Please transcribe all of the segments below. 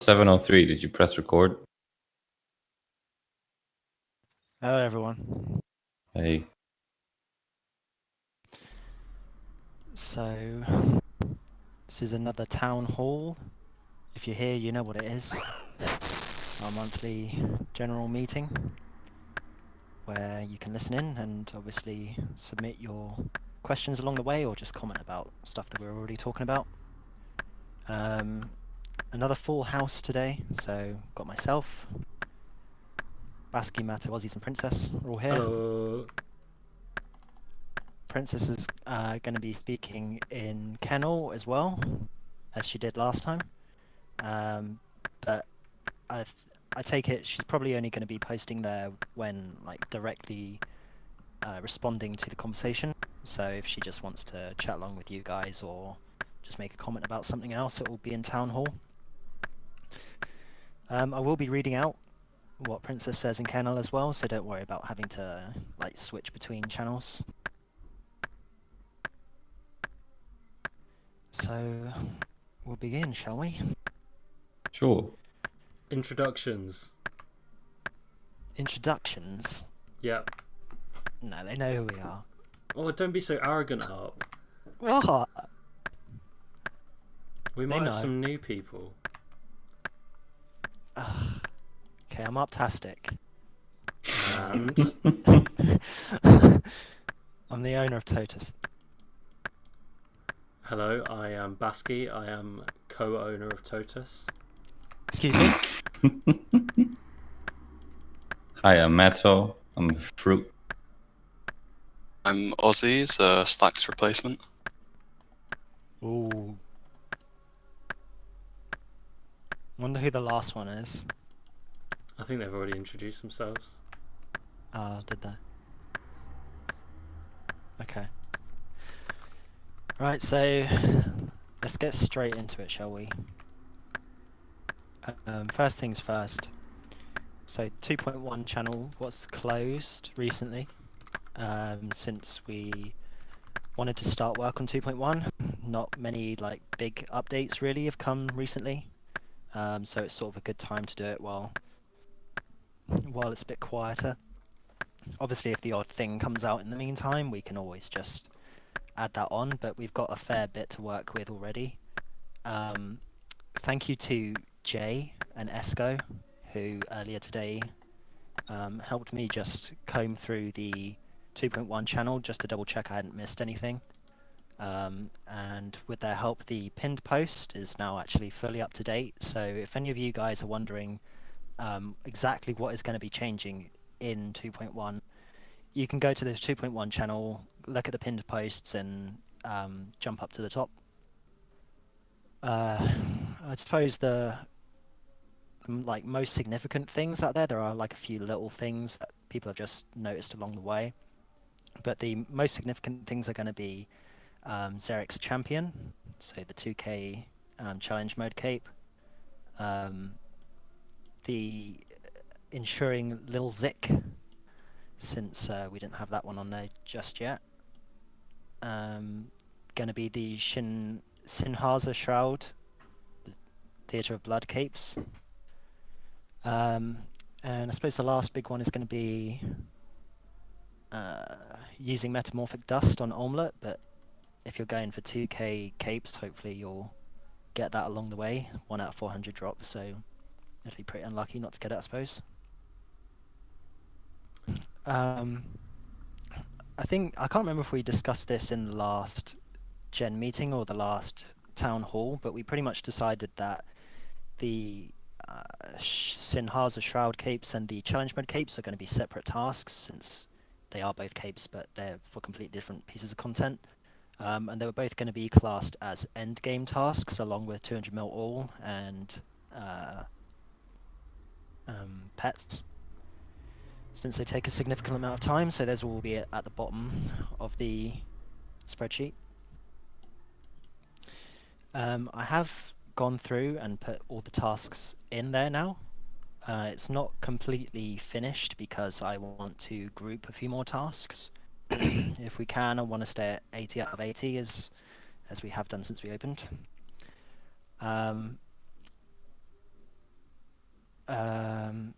7:03. Did you press record? Hello, everyone. Hey. So, this is another town hall. If you're here, you know what it is. It's our monthly general meeting where you can listen in and obviously submit your questions along the way or just comment about stuff that we're already talking about. Another full house today, so got myself, Basky, Mata, Aussies and Princess are all here. Hello. Princess is going to be speaking in Kennel as well, as she did last time. But I take it she's probably only going to be posting there when directly responding to the conversation. So if she just wants to chat along with you guys or just make a comment about something else, it will be in Town Hall. I will be reading out what Princess says in Kennel as well, so don't worry about having to switch between channels. So we'll begin, shall we? Sure. Introductions. Introductions? Yep. No, they know who we are. Oh, don't be so arrogant, Harp. What? We They might have know. some new people. Okay, I'm Uptastic. And I'm the owner of Totus. hello, I am Basky. I am co-owner of Totus. Excuse me? Hi, I'm Matto. I'm Fruit. I'm Aussie's Slacks replacement. Ooh. Wonder who the last one is. I think they've already introduced themselves. Oh, did they? Okay. Right, so let's get straight into it, shall we? First things first. So 2.1 channel was closed recently, since we wanted to start work on 2.1. Not many big updates really have come recently, so it's sort of a good time to do it while it's a bit quieter. Obviously, if the odd thing comes out in the meantime, we can always just add that on, but we've got a fair bit to work with already. Thank you to Jay and Esco, who earlier today helped me just comb through the 2.1 channel just to double check I hadn't missed anything. And with their help, the pinned post is now actually fully up to date. So if any of you guys are wondering exactly what is going to be changing in 2.1, you can go to this 2.1 channel, look at the pinned posts, and jump up to the top. I suppose the most significant things out there are a few little things that people have just noticed along the way, but the most significant things are going to be Xeric's champion, so the 2K challenge mode cape, the ensuring Lil Zik, since we didn't have that one on there just yet. Going to be the Sinhaza Shroud, the Theatre of Blood capes. And I suppose the last big one is going to be using Metamorphic Dust on Omelette, but if you're going for 2K capes, hopefully you'll get that along the way. 1 out of 400 drop, so it'll be pretty unlucky not to get it, I suppose. I can't remember if we discussed this in the last Gen meeting or the last Town Hall, but we pretty much decided that the Sinhaza Shroud capes and the Challenge Mode capes are going to be separate tasks, since they are both capes, but they're for completely different pieces of content. And they were both going to be classed as end game tasks, along with 200 mil all and pets, since they take a significant amount of time. So those will be at the bottom of the spreadsheet. I have gone through and put all the tasks in there now. It's not completely finished because I want to group a few more tasks. If we can, I want to stay at 80 out of 80 as we have done since we opened. Um,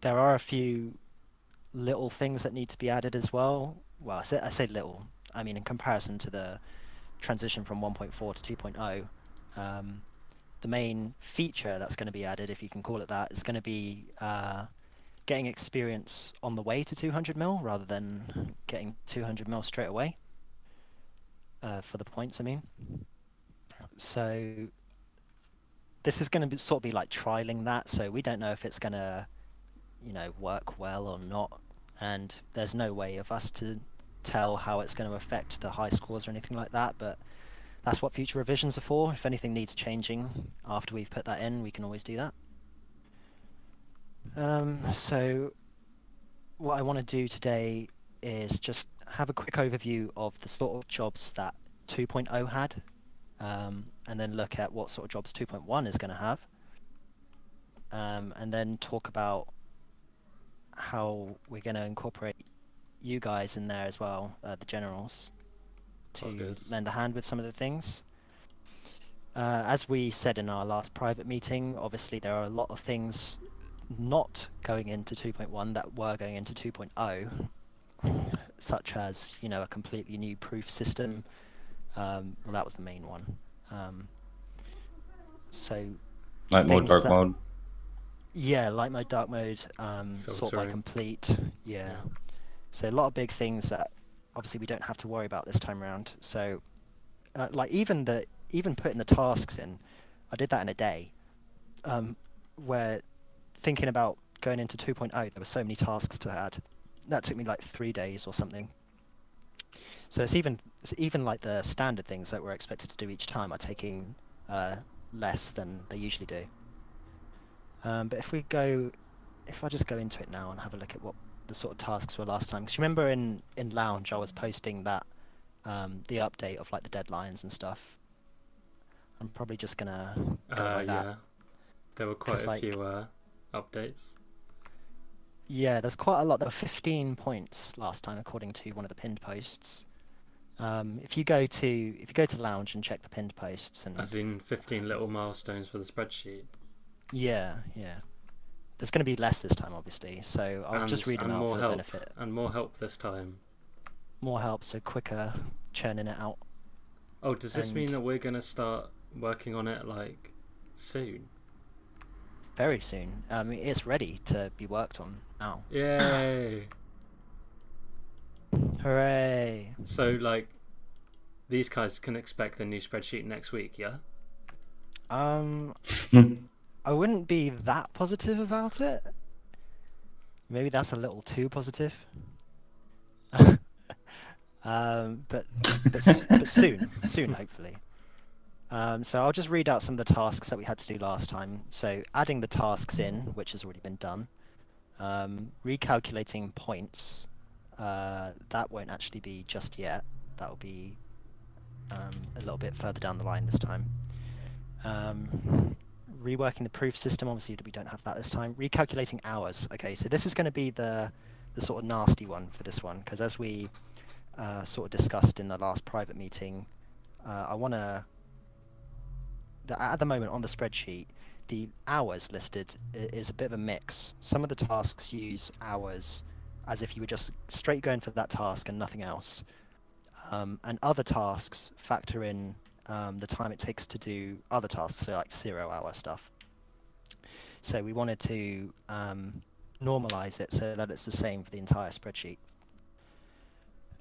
there are a few little things that need to be added as well. Well, I say little. I mean, in comparison to the transition from 1.4 to 2.0, the main feature that's going to be added, if you can call it that, is going to be getting experience on the way to 200 mil rather than getting 200 mil straight away for the points, I mean. So this is going to be sort of be like trialing that, so we don't know if it's going to, you know, work well or not, and there's no way of us to tell how it's going to affect the high scores or anything like that, but that's what future revisions are for. If anything needs changing after we've put that in, we can always do that. So what I want to do today is just have a quick overview of the sort of jobs that 2.0 had, and then look at what sort of jobs 2.1 is going to have, and then talk about how we're going to incorporate you guys in there as well, the generals, to lend a hand with some of the things. As we said in our last private meeting, obviously there are a lot of things not going into 2.1 that were going into 2.0, such as, you know, a completely new proof system. Well, that was the main one. So Light mode, dark mode. Yeah, light mode, dark mode, sort by Filtering. complete. Yeah. So a lot of big things that obviously we don't have to worry about this time around. So like even putting the tasks in, I did that in a day. Where thinking about going into 2.0, there were so many tasks to add. That took me like 3 days or something. So it's even like the standard things that we're expected to do each time are taking less than they usually do. But if I just go into it now and have a look at what the sort of tasks were last time, because you remember in Lounge I was posting that the update of like the deadlines and stuff. I'm probably just gonna go by that. Yeah, there were quite a few updates. Yeah, there's quite a lot. There were 15 points last time, according to one of the pinned posts. If you go to Lounge and check the pinned posts, and As in 15 little milestones for the spreadsheet. yeah. There's going to be less this time, obviously. So I'll just read them out for the benefit. And more help this time. More help, so quicker churning it out. Oh, does this mean that we're going to start working on it like soon? Very soon. It's ready to be worked on now. Yay! Hooray! So, like, these guys can expect the new spreadsheet next week, yeah? I wouldn't be that positive about it. Maybe that's a little too positive. But soon, hopefully. So I'll just read out some of the tasks that we had to do last time. So adding the tasks in, which has already been done. Recalculating points. That won't actually be just yet. That will be a little bit further down the line this time. Reworking the proof system, obviously we don't have that this time. Recalculating hours. Okay, so this is going to be the sort of nasty one for this one, because as we sort of discussed in the last private meeting, I want to... At the moment on the spreadsheet, the hours listed is a bit of a mix. Some of the tasks use hours as if you were just straight going for that task and nothing else. And other tasks factor in the time it takes to do other tasks, so like 0-hour stuff. So we wanted to normalize it so that it's the same for the entire spreadsheet.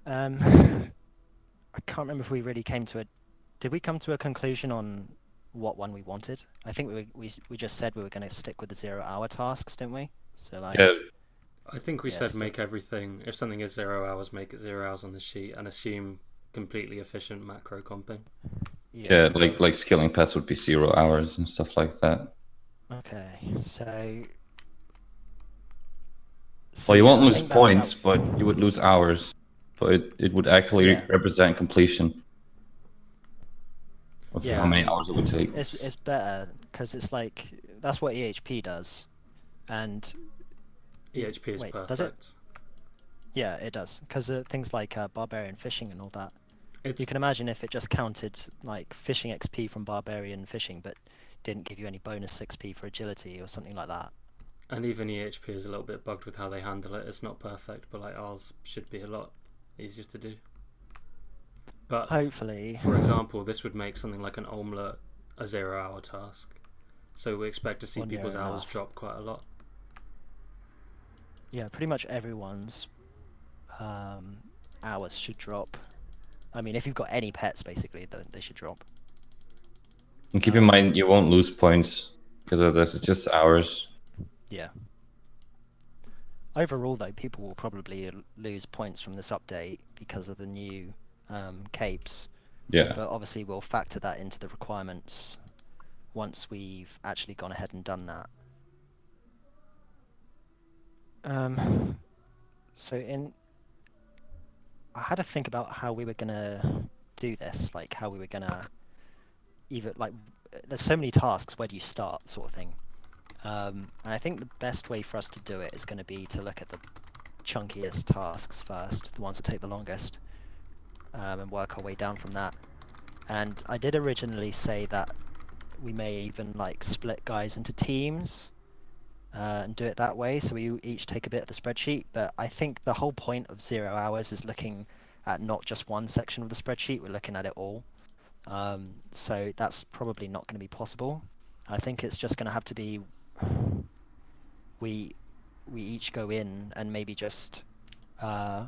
I can't remember if we really came to did we come to a conclusion on what one we wanted? I think we just said we were going to stick with the 0-hour tasks, didn't we? So like. Yeah. I think we said make everything, if something is 0 hours, make it 0 hours on the sheet and assume completely efficient macro comping. Yeah, like scaling pets would be 0 hours and stuff like that. Okay, so Well, you won't lose points, but you would lose hours. But it would actually represent completion of how many hours it would take. It's better because it's like that's what EHP does, and EHP is perfect. Does it? Yeah, it does, because things like barbarian fishing and all that. You can imagine if it just counted like fishing XP from barbarian fishing, but didn't give you any bonus 6p for agility or something like that. And even EHP is a little bit bugged with how they handle it. It's not perfect, but like ours should be a lot easier to do. But hopefully, for example, this would make something like an omelette a 0-hour task. So we expect to see people's hours drop quite a lot. Yeah, pretty much everyone's hours should drop. I mean, if you've got any pets, basically, they should drop. And keep in mind, you won't lose points because of this. It's just hours. Yeah. Overall, though, people will probably lose points from this update because of the new capes. Yeah. But obviously, we'll factor that into the requirements once we've actually gone ahead and done that. I had to think about how we were gonna do this, like how we were gonna there's so many tasks, where do you start, sort of thing. And I think the best way for us to do it is going to be to look at the chunkiest tasks first, the ones that take the longest, and work our way down from that. And I did originally say that we may even like split guys into teams and do it that way, so we each take a bit of the spreadsheet. But I think the whole point of 0 hours is looking at not just one section of the spreadsheet, we're looking at it all. So that's probably not going to be possible. I think it's just going to have to be we each go in and maybe just I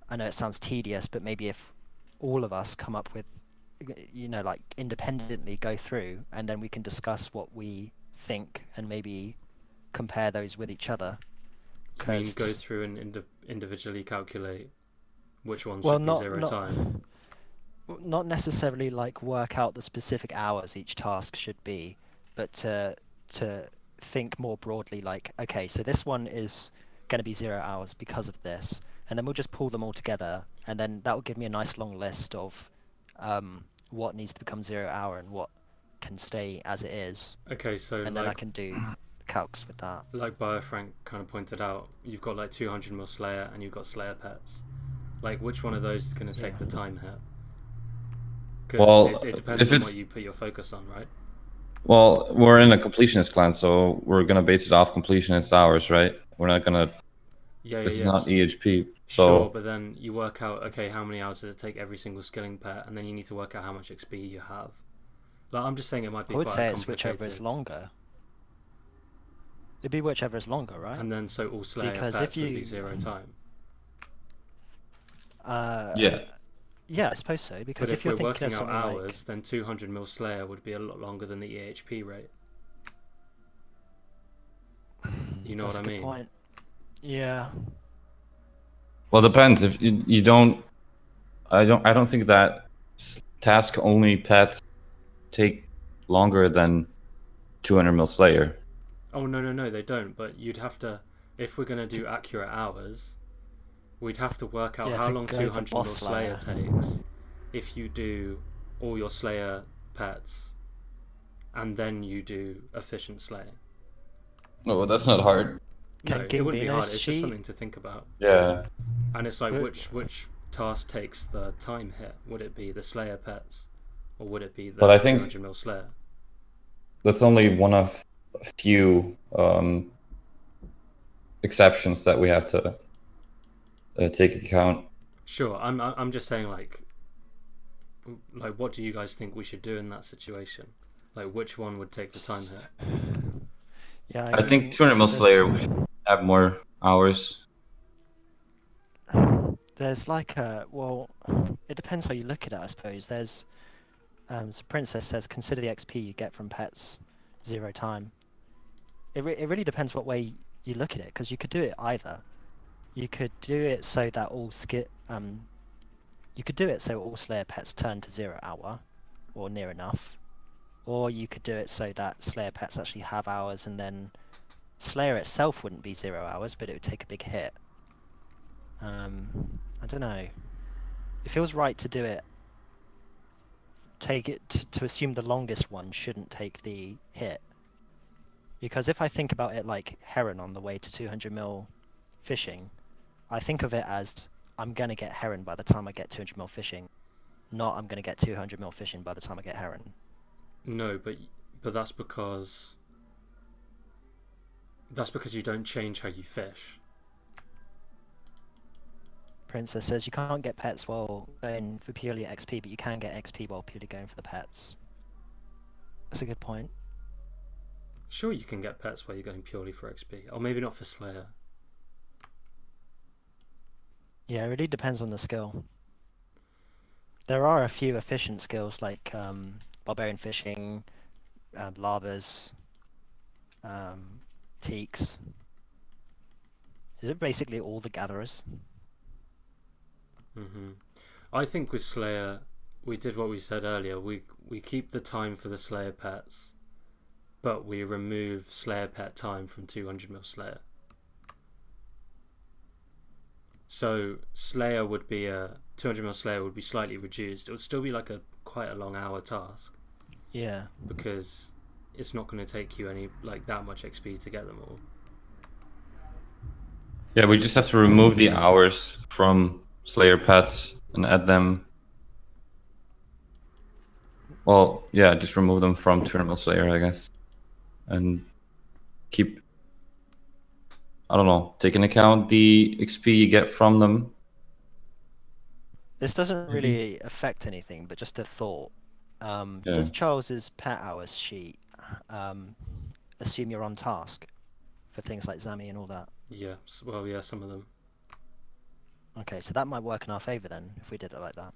know it sounds tedious, but maybe if all of us come up with, you know, like independently go through, and then we can discuss what we think and maybe compare those with each other. You mean go through and individually calculate which ones should be 0 time? Not necessarily like work out the specific hours each task should be, but to think more broadly, like, okay, so this one is going to be 0 hours because of this, and then we'll just pull them all together, and then that will give me a nice long list of what needs to become 0 hour and what can stay as it is. Okay, so and then I can do calcs with that. Like BioFrank kind of pointed out, you've got like 200 mil Slayer and you've got Slayer pets. Like, which one of those is going to take the time hit? Because it depends on what you put your focus on, right? Well, we're in a completionist clan, so we're gonna base it off completionist hours, right? We're not gonna. This is not EHP. So... Sure, but then you work out, okay, how many hours does it take every single skilling pet, and then you need to work out how much XP you have. Like, I'm just saying it might be. I would quite say it's whichever is longer. It'd be whichever is longer, right? And then so all Slayer pets would be 0 time. Yeah. Yeah, I suppose so. Because but if you're we're thinking working of out something hours, then 200 mil Slayer would be a lot longer than the EHP rate. You know That's what I mean? Point. Yeah. Well, it depends. If you don't, I don't think that task only pets take longer than 200 mil Slayer. Oh no, they don't. But you'd have to, if we're gonna do accurate hours, we'd have to work out how long 200 mil Slayer takes. If you do all your Slayer pets, and then you do efficient Slayer. No, well, that's not hard. No, it wouldn't be hard. It's just something to think about. Yeah. And it's like, which task takes the time hit? Would it be the Slayer pets, or would it be the 200 mil Slayer? That's only one of a few exceptions that we have to take account. Sure, I'm just saying, like what do you guys think we should do in that situation? Like, which one would take the time hit? Yeah, I think 200 mil Slayer would have more hours. There's like it depends how you look at it, I suppose. There's so Princess says, consider the XP you get from pets 0 time. It really depends what way you look at it, because you could do it either. You could do it so that all Slayer pets turn to 0 hour, or near enough. Or you could do it so that Slayer pets actually have hours, and then Slayer itself wouldn't be 0 hours, but it would take a big hit. I don't know. It feels right to do it. Take it to assume the longest one shouldn't take the hit. Because if I think about it like Heron on the way to 200 mil fishing, I think of it as I'm going to get Heron by the time I get 200 mil fishing, not I'm going to get 200 mil fishing by the time I get Heron. No, But that's because you don't change how you fish. Princess says you can't get pets while going for purely XP, but you can get XP while purely going for the pets. That's a good point. Sure, you can get pets while you're going purely for XP, or maybe not for Slayer. Yeah, it really depends on the skill. There are a few efficient skills like barbarian fishing, lavas, teaks. Is it basically all the gatherers? I think with Slayer, we did what we said earlier. We keep the time for the Slayer pets, but we remove Slayer pet time from 200 mil Slayer. So Slayer would be 200 mil Slayer would be slightly reduced. It would still be like quite a long hour task. Yeah. Because it's not going to take you that much XP to get them all. Yeah, we just have to remove the hours from Slayer pets and add them. Well, yeah, just remove them from Terminal Slayer, I guess, and keep. I don't know. Take into account the XP you get from them. This doesn't really affect anything, but just a thought. Does Charles's pet hours sheet assume you're on task for things like Zami and all that? Yeah, well, yeah, some of them. Okay, so that might work in our favour then, if we did it like that.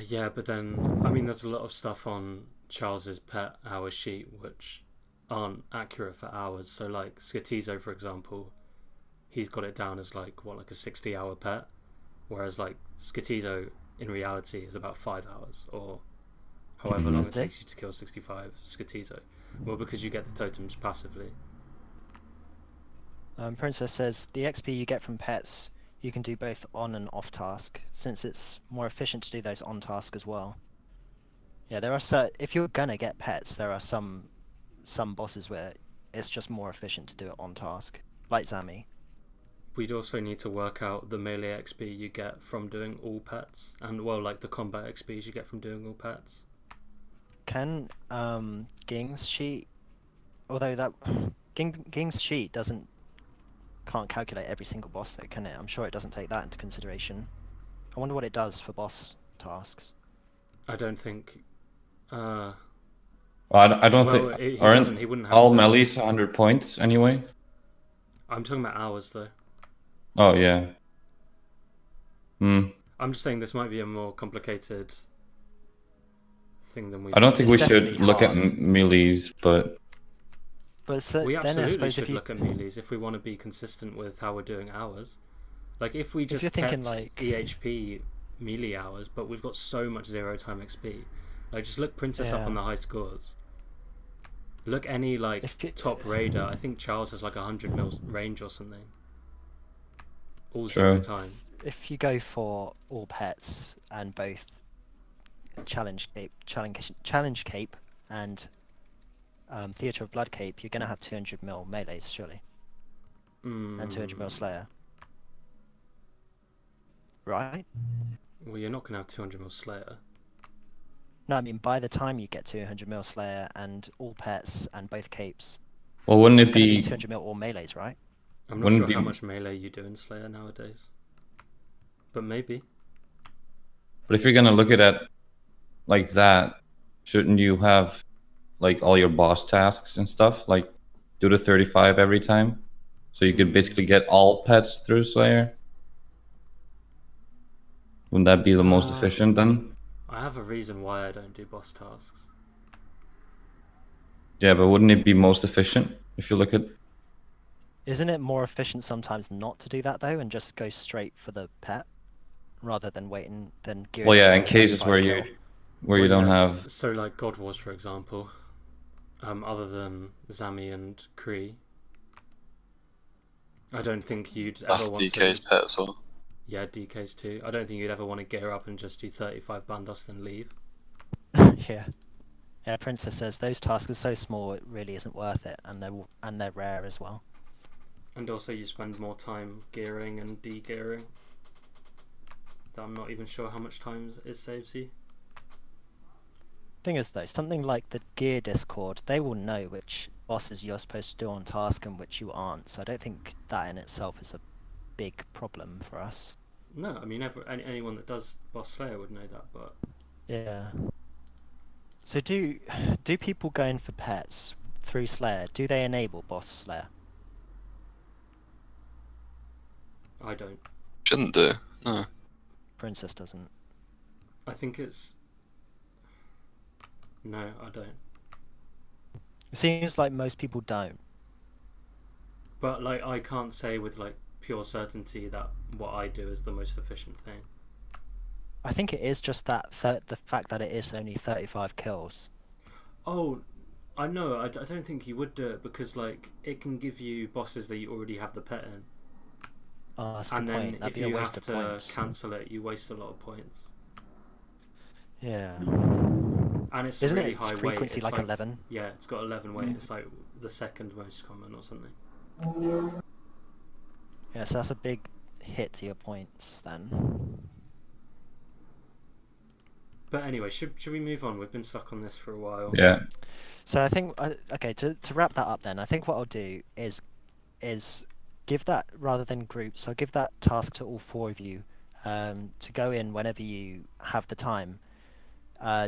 Yeah, but then, I mean, there's a lot of stuff on Charles's pet hour sheet which aren't accurate for hours. So, like, Skatizo, for example, he's got it down as, like a 60-hour pet, whereas, like, Skatizo, in reality, is about 5 hours, or however long it takes you to kill 65 Skatizo. Well, because you get the totems passively. Princess says, the XP you get from pets, you can do both on and off task, since it's more efficient to do those on task as well. Yeah, there are if you're gonna get pets, there are some bosses where it's just more efficient to do it on task, like Zami. We'd also need to work out the melee XP you get from doing all pets, and well, like the combat XPs you get from doing all pets. Can Ging's sheet, although that Ging's sheet can't calculate every single boss though, can it? I'm sure it doesn't take that into consideration. I wonder what it does for boss tasks. I don't think. I don't think. He doesn't. He wouldn't have all melees 100 points anyway. I'm talking about hours though. Oh yeah. I'm just saying this might be a more complicated thing than we. I don't think we should look at melees, but. We absolutely should look at melees if we want to be consistent with how we're doing hours. Like if we just kept EHP melee hours, but we've got so much 0 time XP. Like just look Princess up on the high scores. Look any top raider. I think Charles has like 100 mil range or something. All 0 time. If you go for all pets and both challenge cape and Theatre of Blood cape, you're going to have 200 mil melees, surely. And 200 mil Slayer. Right? Well, you're not going to have 200 mil Slayer. No, I mean, by the time you get 200 mil Slayer and all pets and both capes... Well, wouldn't it be... 200 mil all melees, right? I'm not sure how much melee you do in Slayer nowadays. But maybe. But if you're going to look at it like that, shouldn't you have... like all your boss tasks and stuff, like do the 35 every time, so you could basically get all pets through Slayer? Wouldn't that be the most efficient then? I have a reason why I don't do boss tasks. Yeah, but wouldn't it be most efficient if you look at... Isn't it more efficient sometimes not to do that though, and just go straight for the pet, rather than waiting, then gearing... Well, yeah, in cases where you don't have... So like God Wars, for example. Other than Zami and Kree, I don't think you'd ever want to... DK's pet as well. Yeah, DK's too. I don't think you'd ever want to gear up and just do 35 Bandos then leave. Yeah. Yeah, Princess says those tasks are so small it really isn't worth it, and they're rare as well. And also you spend more time gearing and de-gearing. I'm not even sure how much time it saves you. Thing is though, something like the gear Discord, they will know which bosses you're supposed to do on task and which you aren't. So I don't think that in itself is a big problem for us. No, I mean anyone that does Boss Slayer would know that, but Yeah. So do people go in for pets through Slayer? Do they enable Boss Slayer? I don't. Shouldn't do. No. Princess doesn't. I think it's... No, I don't. It seems like most people don't. But like, I can't say with like pure certainty that what I do is the most efficient thing. I think it is just that the fact that it is only 35 kills. Oh, I know. I don't think you would do it because like it can give you bosses that you already have the pet in. Oh, that's a And good then point. That'd if be a you waste have of to points. cancel it, you waste a lot of points. Yeah. And it's Isn't a really its high weight. frequency It's like 11? Yeah, it's got 11 weight. It's like the second most common or something. Yeah, so that's a big hit to your points then. But anyway, should we move on? We've been stuck on this for a while. Yeah. So I think okay, to wrap that up then, I think what I'll do is give that, rather than groups, I'll give that task to all 4 of you to go in whenever you have the time,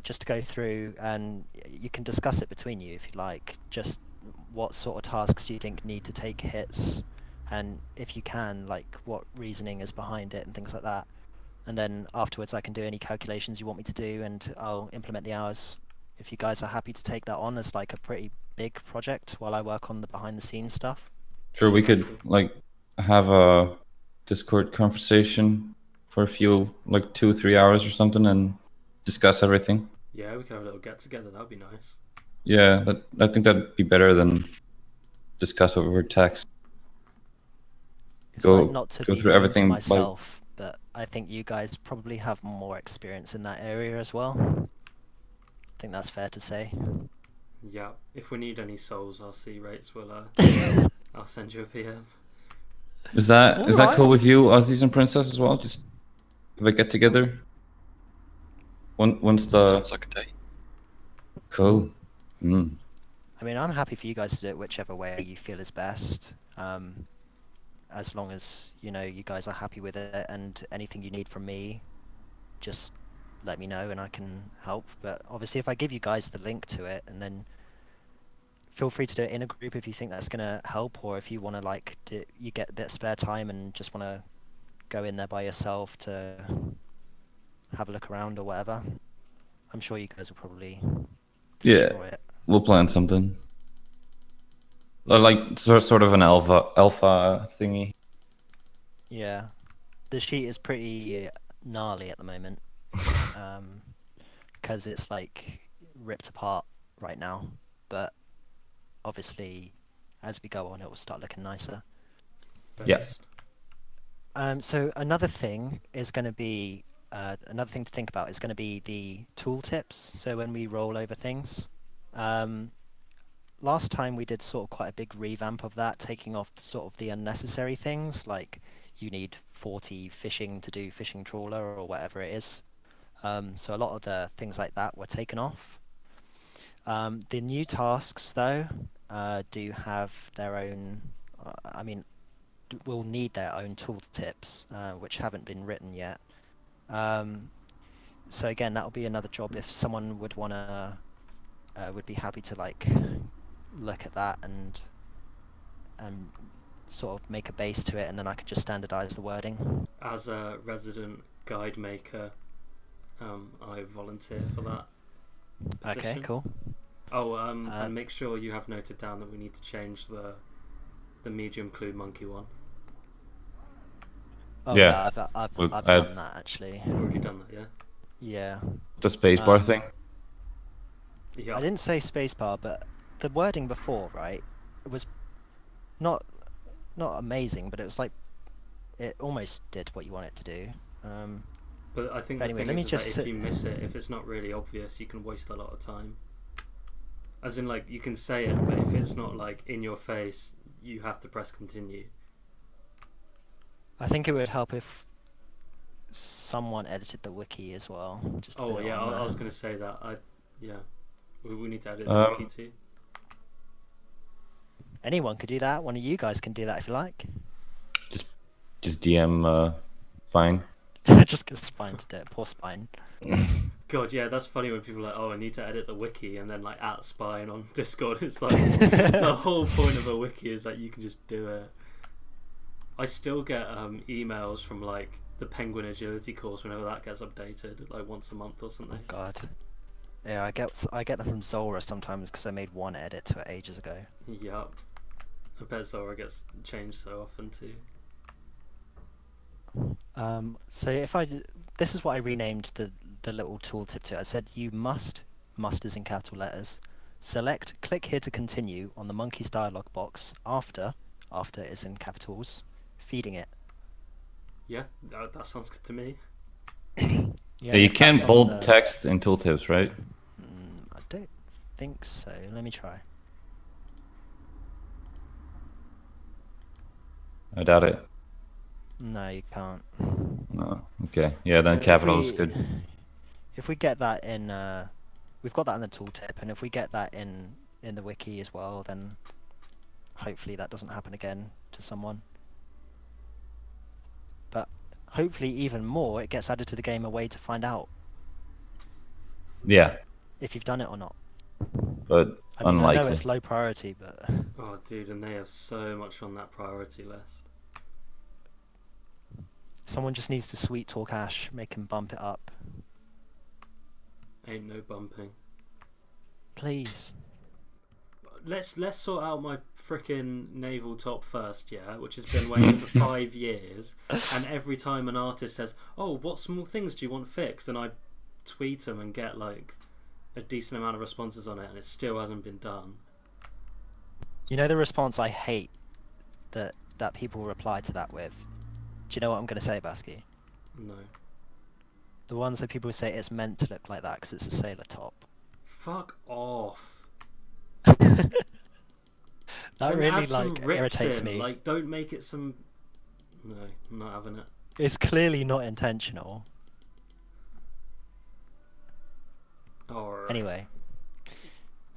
just to go through, and you can discuss it between you if you like, just what sort of tasks you think need to take hits, and if you can, like what reasoning is behind it and things like that. And then afterwards I can do any calculations you want me to do, and I'll implement the hours. If you guys are happy to take that on as like a pretty big project while I work on the behind the scenes stuff. Sure, we could like have a Discord conversation for a few, like 2-3 hours or something, and discuss everything. Yeah, we could have a little get together. That would be nice. Yeah, I think that'd be better than discuss over text. It's Go- like, not to go be through mean everything, to like- myself, but I think you guys probably have more experience in that area as well. I think that's fair to say. Yeah, if we need any souls, our C rates will. I'll send you a PM. Is that Alright. cool with you, Aussies and Princess, as well? Just if I get together. Once the Sounds like a day. cool. Mm. I mean, I'm happy for you guys to do it whichever way you feel is best. As long as, you know, you guys are happy with it, and anything you need from me, just let me know and I can help. But obviously if I give you guys the link to it, and then feel free to do it in a group if you think that's gonna help, or if you want to like you get a bit of spare time and just want to go in there by yourself to have a look around or whatever. I'm sure you guys will probably Yeah. destroy it. We'll plan something. Like sort of an alpha thingy. Yeah, the sheet is pretty gnarly at the moment, because it's like ripped apart right now. But obviously, as we go on, it will start looking nicer. Best. So another thing is going to be another thing to think about is going to be the tooltips. So when we roll over things, last time we did sort of quite a big revamp of that, taking off sort of the unnecessary things, like you need 40 fishing to do fishing trawler or whatever it is. So a lot of the things like that were taken off. The new tasks, though, do have their own, I mean, will need their own tooltips, which haven't been written yet. So again, that'll be another job if someone would wanna, would be happy to like look at that and sort of make a base to it, and then I could just standardize the wording. As a resident guide maker, I volunteer for that position. Okay, cool. Oh, and make sure you have noted down that we need to change the medium clue monkey one. Oh, Yeah. yeah, I've Well, done that actually. You've already done that, yeah? Yeah. The spacebar Um, thing. Yeah. I didn't say spacebar, but the wording before, right? It was not amazing, but it was like it almost did what you want it to do. But I think But the anyway, thing let me is just that if you miss it, if it's not really obvious, you can waste a lot of time. As in, like, you can say it, but if it's not like in your face, you have to press continue. I think it would help if someone edited the wiki as well. Just to Oh put it yeah, on I was there. going to say that. Yeah. We need to edit the wiki too. Anyone could do that. One of you guys can do that if you like. Just DM Spine. Just get Spine to do it. Poor Spine. God, yeah, that's funny when people are like, oh, I need to edit the wiki, and then like at Spine on Discord, it's like the whole point of a wiki is that you can just do it. I still get emails from like the Penguin Agility course whenever that gets updated, like once a month or something. Oh God. Yeah, I get them from Zora sometimes because I made one edit to it ages ago. Yup. I bet Zora gets changed so often too. So this is what I renamed the little tooltip to. I said you must is in capital letters. Click here to continue on the monkey's dialog box after is in capitals, feeding it. Yeah, that sounds good to me. Yeah, you can't bold text in tooltips, right? I don't think so. Let me try. I doubt it. No, you can't. No. Okay. Yeah, then capital is good. If we get that in, we've got that in the tooltip, and if we get that in the wiki as well, then hopefully that doesn't happen again to someone. But hopefully even more, it gets added to the game a way to find out. Yeah. If you've done it or not. But I mean, unlikely. I know it's low priority, but... Oh, dude, and they have so much on that priority list. Someone just needs to sweet talk Ash, make him bump it up. Ain't no bumping. Please. Let's sort out my frickin' naval top first, yeah, which has been waiting for 5 years. And every time an artist says, "Oh, what small things do you want fixed?" and I tweet them and get like a decent amount of responses on it, and it still hasn't been done. You know the response I hate that people reply to that with? Do you know what I'm going to say, Basky? No. The ones that people say it's meant to look like that because it's a sailor top. Fuck off. That Then really add some like rips irritates in. me. Like, don't make it some. No, I'm not having it. It's clearly not intentional. Or Anyway.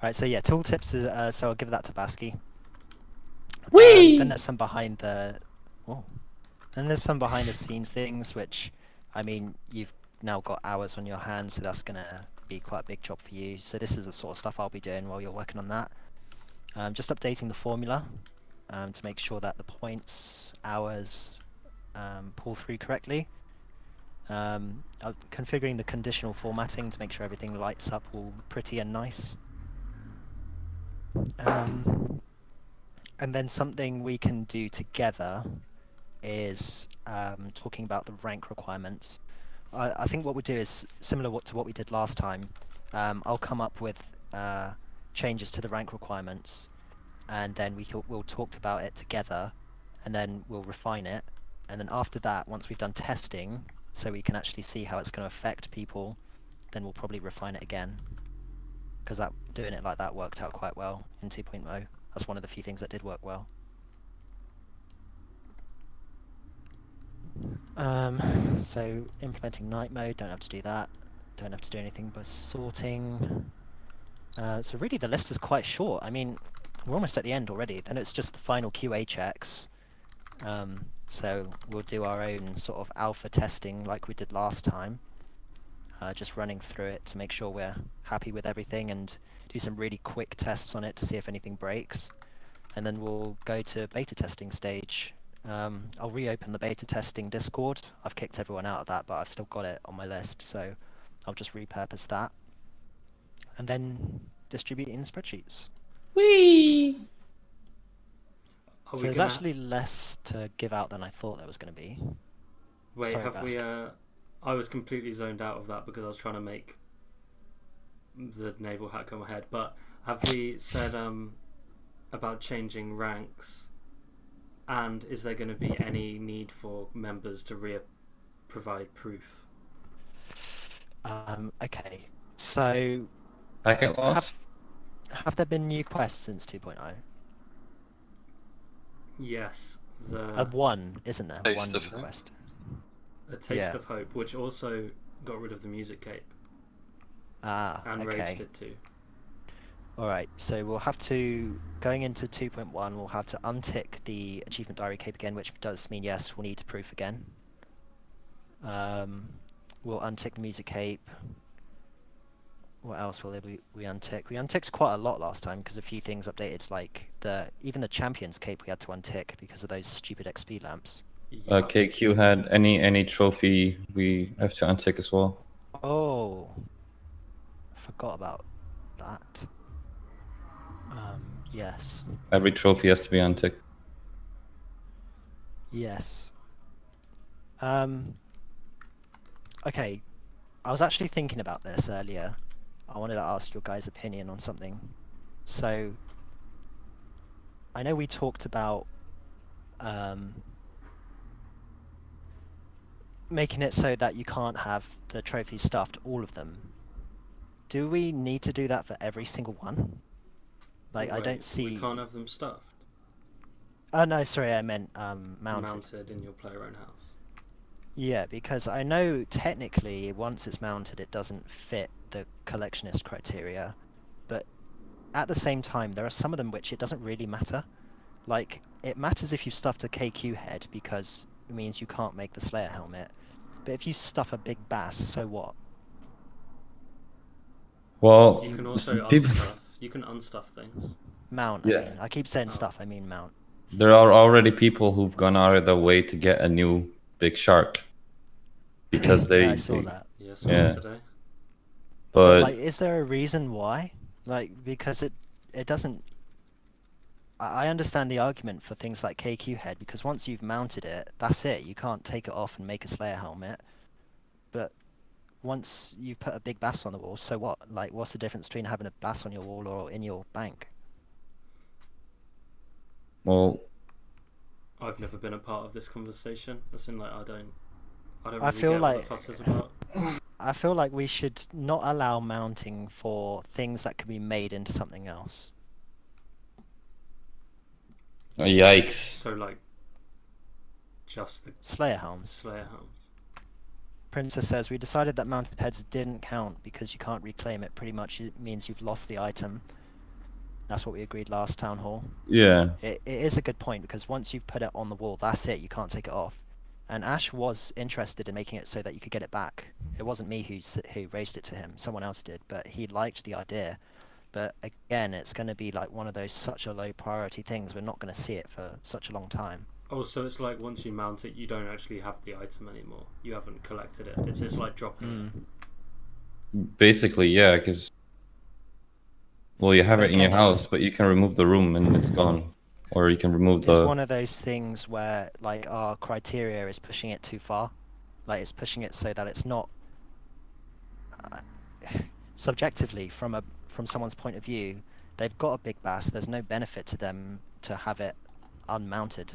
Right, so yeah, tooltips, so I'll give that to Basky. Then there's some behind the... Oh. Then there's some behind the scenes things, which, I mean, you've now got hours on your hands, so that's going to be quite a big job for you. So this is the sort of stuff I'll be doing while you're working on that. Just updating the formula to make sure that the points, hours, pull through correctly. Configuring the conditional formatting to make sure everything lights up all pretty and nice. And then something we can do together is talking about the rank requirements. I think what we'll do is similar to what we did last time. I'll come up with changes to the rank requirements, and then we'll talk about it together, and then we'll refine it. And then after that, once we've done testing, so we can actually see how it's going to affect people, then we'll probably refine it again. Because doing it like that worked out quite well in 2.0. That's one of the few things that did work well. So implementing night mode, don't have to do that. Don't have to do anything but sorting. So really the list is quite short. I mean, we're almost at the end already. Then it's just the final QA checks. So we'll do our own sort of alpha testing like we did last time. Just running through it to make sure we're happy with everything and do some really quick tests on it to see if anything breaks. And then we'll go to beta testing stage. I'll reopen the beta testing Discord. I've kicked everyone out of that, but I've still got it on my list, so I'll just repurpose that. And then distribute it in spreadsheets. Whee! So there's actually less to give out than I thought there was going to be. Wait, Sorry, have we... I was completely zoned out of that because I was trying to make the naval hat go ahead, but have we said about changing ranks? And is there going to be any need for members to provide proof? Okay, so have there been new quests since 2.0? Yes, one, isn't there? Taste One of new quest. A Taste of Hope, which also got rid of the music cape. Ah, and okay. raised it to. Alright, so we'll have to, going into 2.1, we'll have to untick the achievement diary cape again, which does mean, yes, we'll need to proof again. We'll untick the music cape. What else will we untick? We unticked quite a lot last time because a few things updated, like even the champions cape we had to untick because of those stupid XP lamps. Yeah. KQ had any trophy we have to untick as well. Oh, I forgot about that. Yes. Every trophy has to be unticked. Yes. Okay, I was actually thinking about this earlier. I wanted to ask your guys' opinion on something. So, I know we talked about making it so that you can't have the trophies stuffed, all of them. Do we need to do that for every single one? Like, Wait, I don't see... We can't have them stuffed? Oh, no, sorry, I meant mounted. Mounted in your player-own house. Yeah, because I know technically once it's mounted it doesn't fit the collectionist criteria, but at the same time there are some of them which it doesn't really matter. Like, it matters if you stuffed a KQ head because it means you can't make the Slayer helmet, but if you stuff a big bass, so what? Well, You can also people... unstuff. You can unstuff things. Mount, Yeah. I mean. I keep saying stuff, I mean mount. There are already people who've gone out of their way to get a new big shark because Yeah, I saw that. Yeah, saw it today. But like, is there a reason why? Like, because it doesn't... I understand the argument for things like KQ head, because once you've mounted it, that's it. You can't take it off and make a Slayer helmet. But once you've put a big bass on the wall, so what? Like, what's the difference between having a bass on your wall or in your bank? well, I've never been a part of this conversation. As in, like, I don't really I feel get like what the fuss is about. I feel like we should not allow mounting for things that can be made into something else. yikes. So, like, just the Slayer helms. Slayer helms. Princess says, we decided that mounted heads didn't count because you can't reclaim it. Pretty much it means you've lost the item. That's what we agreed last town hall. Yeah. It is a good point because once you've put it on the wall, that's it. You can't take it off. And Ash was interested in making it so that you could get it back. It wasn't me who raised it to him. Someone else did, but he liked the idea. But again, it's going to be like one of those such a low priority things. We're not going to see it for such a long time. Oh, so it's like once you mount it, you don't actually have the item anymore. You haven't collected it. It's just like dropping it. Basically, yeah, because... Well, you have it in your house, but you can remove the room and it's gone. Or you can remove the... It's one of those things where, like, our criteria is pushing it too far. Like, it's pushing it so that it's not... subjectively, from someone's point of view, they've got a big bass, there's no benefit to them to have it unmounted.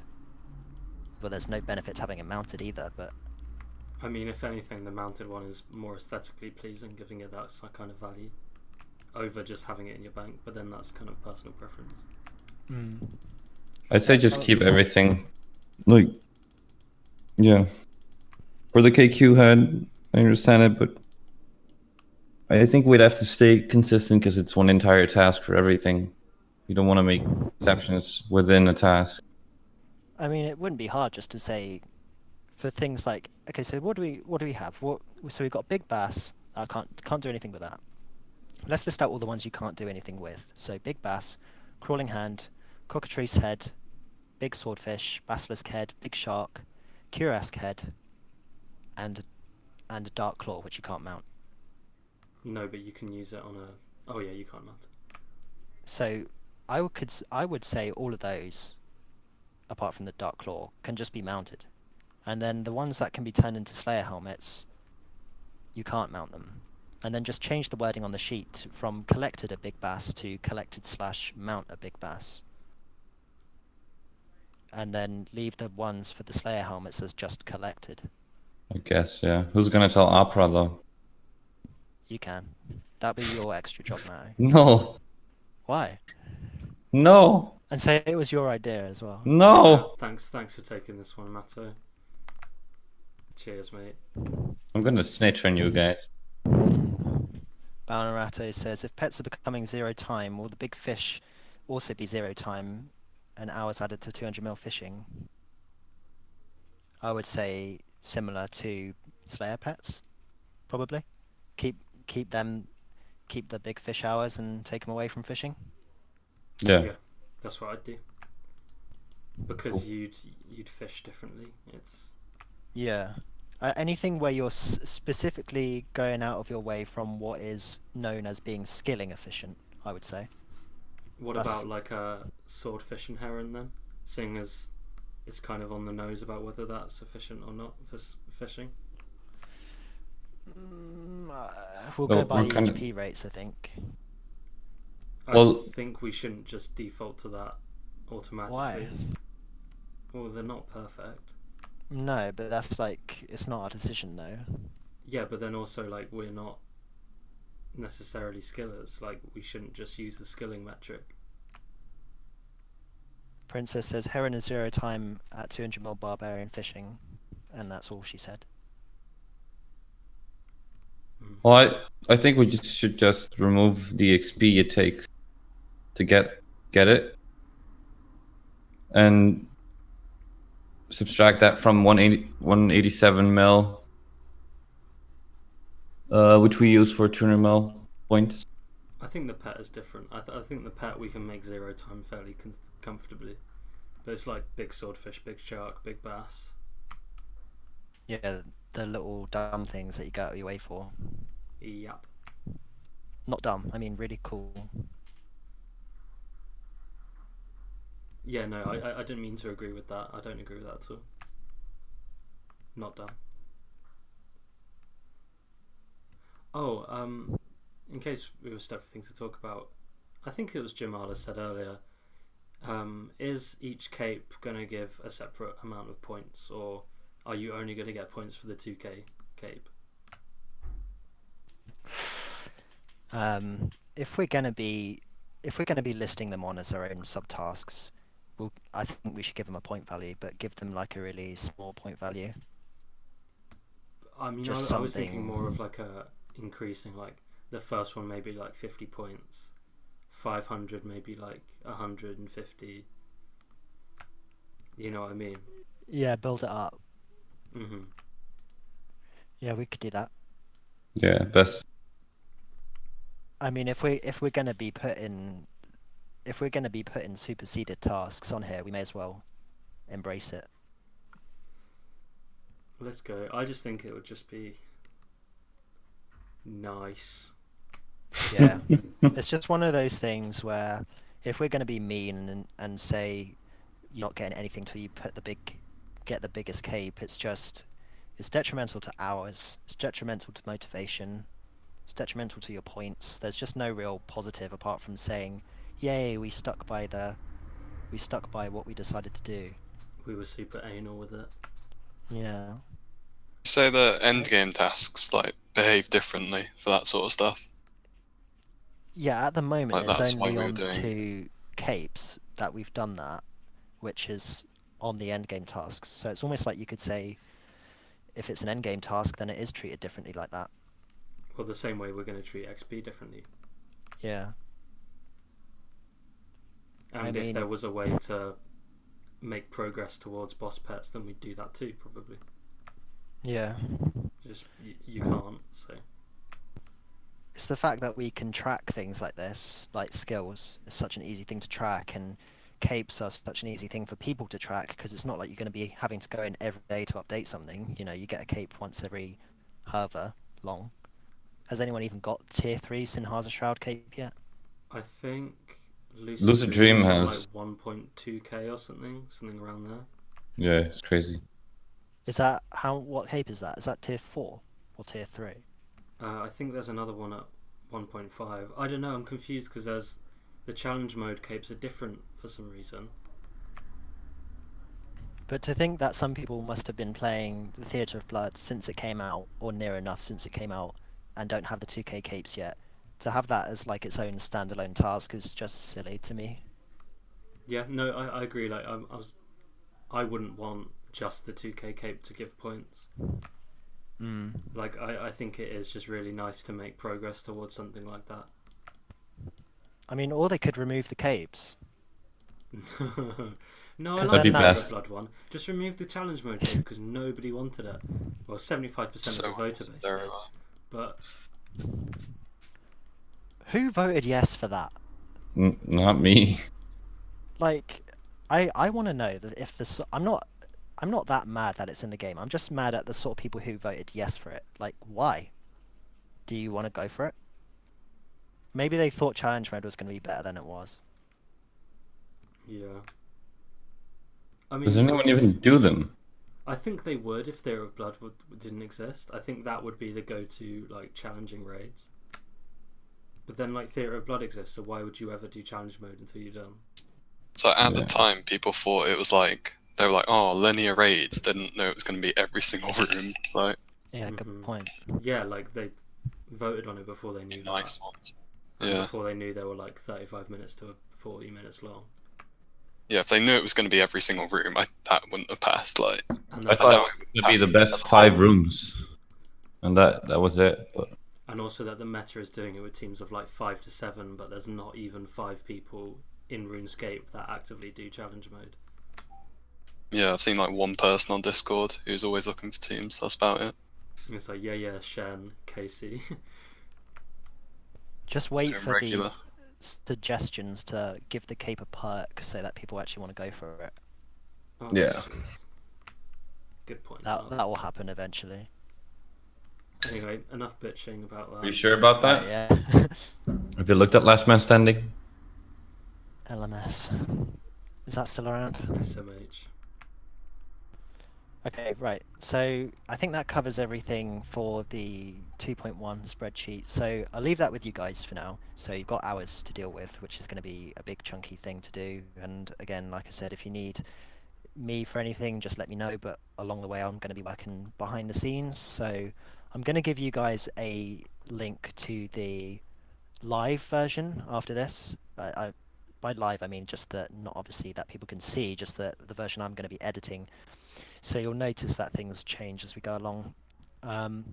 Well, there's no benefit to having it mounted either, but... I mean, if anything, the mounted one is more aesthetically pleasing, giving it that kind of value over just having it in your bank, but then that's kind of personal preference. I'd say just keep everything, like, yeah. For the KQ head, I understand it, but I think we'd have to stay consistent because it's one entire task for everything. You don't want to make exceptions within a task. I mean, it wouldn't be hard just to say, for things like, okay, so what do we have? So we've got big bass. I can't do anything with that. Let's list out all the ones you can't do anything with. So big bass, crawling hand, cockatrice head, big swordfish, basilisk head, big shark, cuirass head, and a dark claw, which you can't mount. No, but you can use it on a... Oh yeah, you can't mount it. So I would say all of those, apart from the dark claw, can just be mounted. And then the ones that can be turned into Slayer helmets, you can't mount them. And then just change the wording on the sheet from collected a big bass to collected / mount a big bass. And then leave the ones for the Slayer helmets as just collected. I guess, yeah. Who's gonna tell Opera, though? You can. That'll be your extra job now. No. Why? No. And say it was your idea as well. No. Yeah, thanks for taking this one, Matto. Cheers, mate. I'm gonna snitch on you guys. Balnarato says, if pets are becoming 0 time, will the big fish also be 0 time and hours added to 200 mil fishing? I would say similar to Slayer pets, probably. Keep the big fish hours and take them away from fishing. Yeah. That's what I'd do. Because you'd fish differently. It's anything where you're specifically going out of your way from what is known as being skilling efficient, I would say. What about like a swordfish and heron then? Seeing as it's kind of on the nose about whether that's efficient or not for fishing. We'll go by EHP rates, I think. I think we shouldn't just default to that automatically. Why? Well, they're not perfect. No, but that's like, it's not our decision though. Yeah, but then also like we're not necessarily skillers. Like we shouldn't just use the skilling metric. Princess says heron is 0 time at 200 mil barbarian fishing, and that's all she said. Well, I think we should just remove the XP it takes to get it, and subtract that from 187 mil, which we use for 200 mil points. I think the pet is different. I think the pet we can make 0 time fairly comfortably, but it's like big swordfish, big shark, big bass. Yeah, the little dumb things that you go out of your way for. Yep. Not dumb, I mean really cool. Yeah, no, I didn't mean to agree with that. I don't agree with that at all. Not dumb. Oh, in case we were stuck for things to talk about, I think it was Jamala said earlier, is each cape going to give a separate amount of points, or are you only going to get points for the 2k cape? If we're going to be listing them on as our own subtasks, I think we should give them a point value, but give them like a really small point value. I mean, I was thinking more of like a increasing, like the first one maybe like 50 points, 500 maybe like 150. You know what I mean? Yeah, build it up. Mhm. Yeah, we could do that. Yeah, best. I mean, if we're gonna be putting superseded tasks on here, we may as well embrace it. Let's go. I just think it would just be nice. Yeah, it's just one of those things where if we're going to be mean and say you're not getting anything till you get the biggest cape, it's detrimental to hours, it's detrimental to motivation, it's detrimental to your points. There's just no real positive apart from saying, yay, we stuck by what we decided to do. We were super anal with it. Yeah. So the endgame tasks like behave differently for that sort of stuff. Yeah, at the moment Like it's only on 2 capes that we've done that, which is on the endgame tasks. So it's almost like you could say, if it's an endgame task, then it is treated differently like that. Well, the same way we're going to treat XP differently. Yeah. And if there was a way to make progress towards boss pets, then we'd do that too, probably. Yeah. Just you can't, so. It's the fact that we can track things like this, like skills, is such an easy thing to track, and capes are such an easy thing for people to track, because it's not like you're going to be having to go in every day to update something. You know, you get a cape once every however long. Has anyone even got tier 3 Sinhaza Shroud cape yet? I think Lucid Dream has like 1.2k or something around there. Yeah, it's crazy. Is that what cape is that? Is that tier 4 or tier 3? I think there's another one at 1.5. I don't know, I'm confused because there's the challenge mode capes are different for some reason. But to think that some people must have been playing the Theatre of Blood since it came out, or near enough since it came out, and don't have the 2k capes yet, to have that as like its own standalone task is just silly to me. Yeah, no, I agree. Like I wouldn't want just the 2k cape to give points. Like, I think it is just really nice to make progress towards something like that. I mean, or they could remove the capes. No, I 'Cause like the then that- Power Blood one. Just remove the challenge mode cape because nobody wanted it. Well, 75% of the voter base did. But Who voted yes for that? Not me. Like, I want to know that if the I'm not that mad that it's in the game. I'm just mad at the sort of people who voted yes for it. Like, why? Do you want to go for it? Maybe they thought challenge mode was going to be better than it was. yeah. I mean, Does anyone even do them? I think they would if Theatre of Blood didn't exist. I think that would be the go-to like challenging raids. But then like Theatre of Blood exists, so why would you ever do challenge mode until you're done? So at the time, people thought it was like they were like, "Oh, linear raids." Didn't know it was going to be every single room. Like, Yeah, good point. Yeah, like they voted on it before they knew nice that. ones. And Yeah. before they knew they were like 35 minutes to 40 minutes long. Yeah, if they knew it was going to be every single room, that wouldn't have passed. Like, And I that's- thought it would be the best 5 rooms, and that was it. But and also that the meta is doing it with teams of like 5 to 7, but there's not even 5 people in RuneScape that actively do challenge mode. yeah, I've seen like one person on Discord who's always looking for teams. That's about it. It's like Shen, Casey. Just wait Doing for regular. the suggestions to give the cape a perk so that people actually want to go for it. Oh, Yeah. that's true. Good point. That will happen eventually. Anyway, enough bitching about that. are you sure about that? Yeah. Have you looked at Last Man Standing? LMS. Is that still around? SMH. Okay, right. So I think that covers everything for the 2.1 spreadsheet. So I'll leave that with you guys for now. So you've got hours to deal with, which is going to be a big chunky thing to do. And again, like I said, if you need me for anything, just let me know. But along the way, I'm going to be working behind the scenes. So I'm going to give you guys a link to the live version after this. By live, I mean just that, not obviously that people can see, just the version I'm going to be editing. So you'll notice that things change as we go along. I'm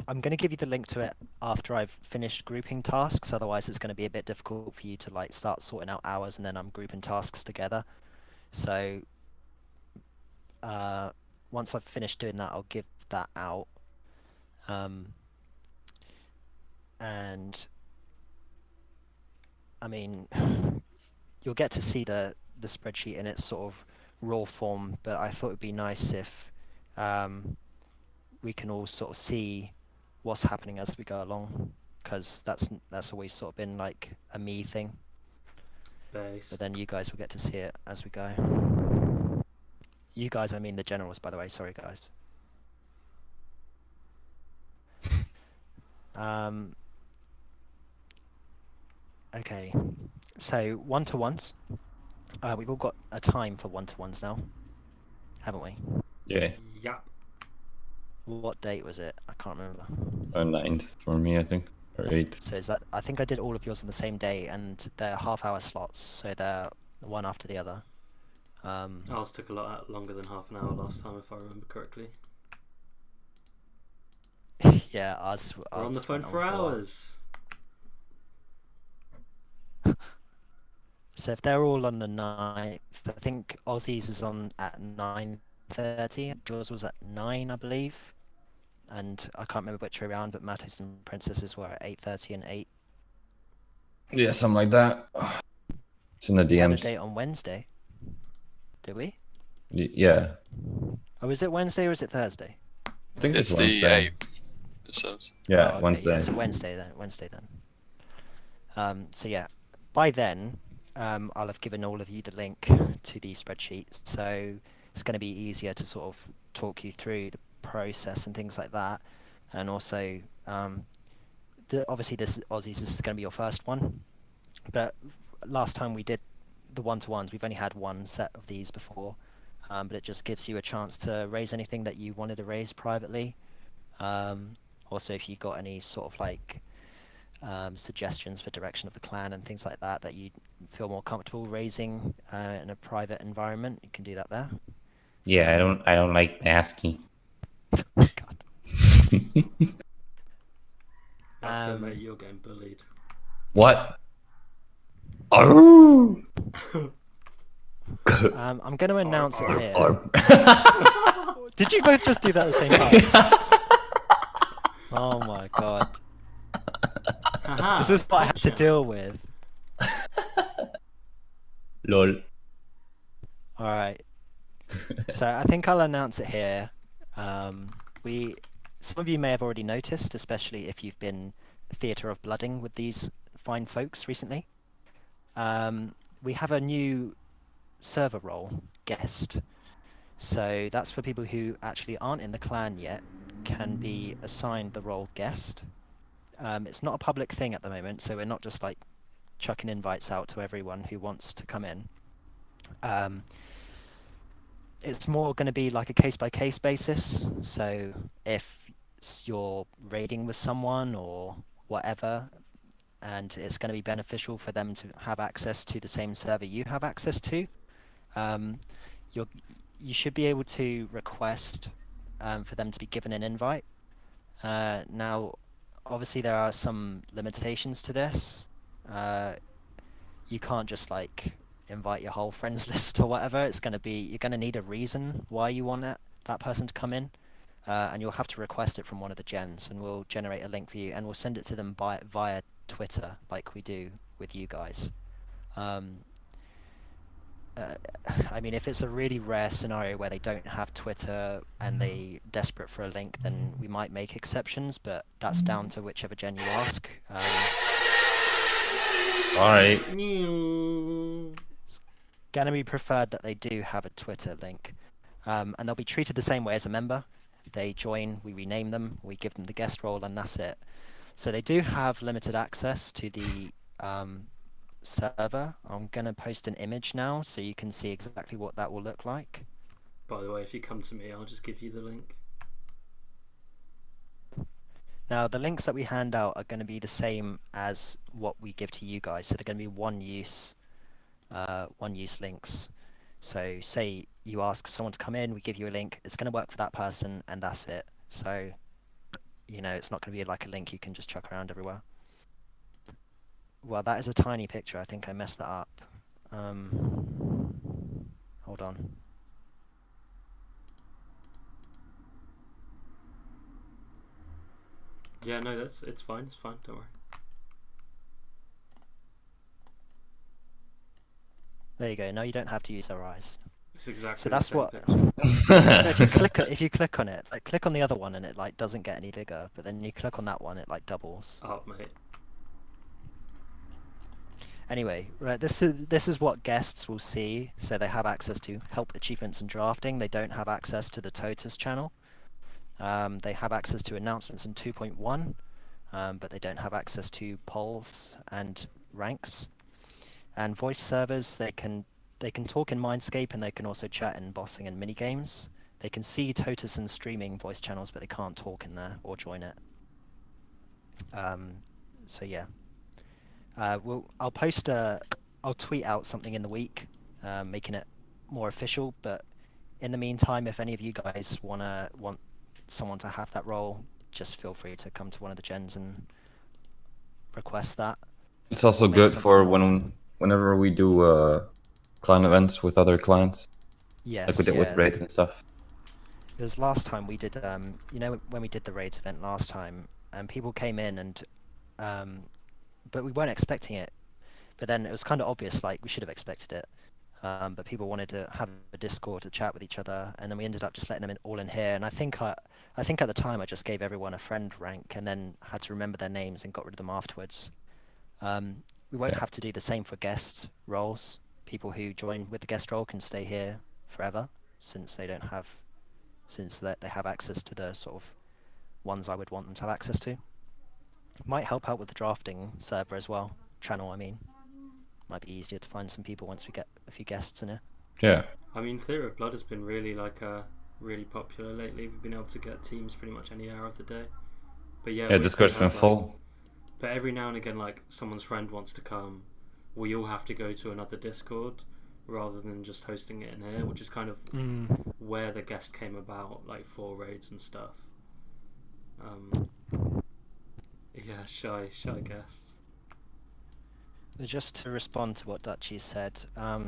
going to give you the link to it after I've finished grouping tasks, otherwise it's going to be a bit difficult for you to like start sorting out hours and then I'm grouping tasks together. So once I've finished doing that, I'll give that out. And I mean, you'll get to see the spreadsheet in its sort of raw form, but I thought it'd be nice if we can all sort of see what's happening as we go along, because that's always sort of been like a me thing. Base. But then you guys will get to see it as we go. You guys, I mean the generals, by the way. Sorry, guys. Okay, so one-to-ones. We've all got a time for one-to-ones now, haven't we? Yeah. Yep. What date was it? I can't remember. 9th for me, I think, or 8th. So is that? I think I did all of yours on the same day, and they're half-hour slots, so they're one after the other. Ours took a lot longer than half an hour last time, if I remember correctly. Yeah, ours. We're on the phone went for a while. hours. So if they're all on the 9th, I think Aussie's is on at 9:30. Yours was at 9, I believe. And I can't remember which way around, but Mattis and Princesses were at 8:30 and 8. Yeah, something like that. It's in the We had a DMs. date on Wednesday. Did we? Yeah. Oh, is it Wednesday or is it Thursday? I think It's it's the Wednesday. 8th. It says. Yeah, Oh, okay, Wednesday. Yeah, so Wednesday then. So yeah, by then, I'll have given all of you the link to the spreadsheets, so it's going to be easier to sort of talk you through the process and things like that. And also, obviously this Aussies is going to be your first one, but last time we did the one-to-ones, we've only had one set of these before, but it just gives you a chance to raise anything that you wanted to raise privately. Also, if you got any sort of like suggestions for direction of the clan and things like that you feel more comfortable raising in a private environment, you can do that there. Yeah, I don't like ASCII. God. That's it, mate. You're getting bullied. What? Oh! I'm going to announce it here. Did you both just do that at the same time? Oh my god. This is what I had to deal with. Lol. Alright. So I think I'll announce it here. Some of you may have already noticed, especially if you've been theatre of blooding with these fine folks recently. We have a new server role, guest. So that's for people who actually aren't in the clan yet, can be assigned the role guest. It's not a public thing at the moment, so we're not just like chucking invites out to everyone who wants to come in. It's more going to be like a case-by-case basis. So if you're raiding with someone or whatever, and it's going to be beneficial for them to have access to the same server you have access to, you should be able to request for them to be given an invite. Now, obviously there are some limitations to this. You can't just like invite your whole friends list or whatever. It's going to be, you're going to need a reason why you want that person to come in, and you'll have to request it from one of the gens, and we'll generate a link for you, and we'll send it to them via Twitter, like we do with you guys. I mean, if it's a really rare scenario where they don't have Twitter and they're desperate for a link, then we might make exceptions, but that's down to whichever gen you ask. Alright. It's gonna be preferred that they do have a Twitter link, and they'll be treated the same way as a member. They join, we rename them, we give them the guest role, and that's it. So they do have limited access to the server. I'm gonna post an image now so you can see exactly what that will look like. By the way, if you come to me, I'll just give you the link. Now the links that we hand out are going to be the same as what we give to you guys, so they're going to be one use links. So say you ask someone to come in, we give you a link, it's going to work for that person, and that's it. So, you know, it's not going to be like a link you can just chuck around everywhere. Well, that is a tiny picture. I think I messed that up. Hold on. Yeah, no, it's fine. It's fine. Don't worry. There you go. Now you don't have to use our eyes. It's exactly. So that's what. If you click on it, like click on the other one, and it like doesn't get any bigger. But then you click on that one, it like doubles. Oh, mate. Anyway, right, this is what guests will see. So they have access to help achievements and drafting. They don't have access to the Totus channel. They have access to announcements in 2.1, but they don't have access to polls and ranks. And voice servers, they can talk in Mindscape, and they can also chat in bossing and minigames. They can see Totus and streaming voice channels, but they can't talk in there or join it. So yeah. I'll tweet out something in the week, making it more official. But in the meantime, if any of you guys want someone to have that role, just feel free to come to one of the gens and request that. It's also good for whenever we do clan events with other clans. Yes, like we did with raids and stuff. Because last time we did, you know, when we did the raids event last time, people came in and but we weren't expecting it. But then it was kind of obvious, like we should have expected it. But people wanted to have a Discord to chat with each other, and then we ended up just letting them all in here. And I think at the time I just gave everyone a friend rank, and then had to remember their names and got rid of them afterwards. We won't have to do the same for guest roles. People who join with the guest role can stay here forever, since they have access to the sort of ones I would want them to have access to. Might help out with the drafting server as well. Channel, I mean. Might be easier to find some people once we get a few guests in here. Yeah. I mean, Theatre of Blood has been really really popular lately. We've been able to get teams pretty much any hour of the day. But yeah, Discord's been full. But every now and again, like someone's friend wants to come, we all have to go to another Discord rather than just hosting it in here, which is kind of where the guest came about, like for raids and stuff. Yeah, shy guests. Just to respond to what Dutchy said,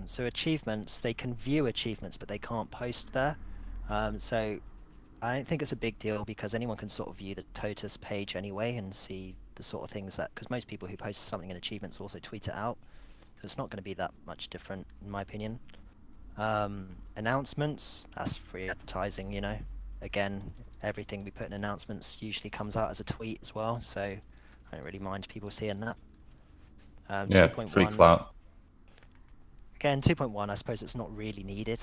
so achievements, they can view achievements, but they can't post there. So I don't think it's a big deal because anyone can sort of view the Totus page anyway and see the sort of things that, because most people who post something in achievements also tweet it out. So it's not going to be that much different, in my opinion. Announcements, that's free advertising, you know. Again, everything we put in announcements usually comes out as a tweet as well, so I don't really mind people seeing that. Yeah, 2.1, free clout. again, 2.1, I suppose it's not really needed.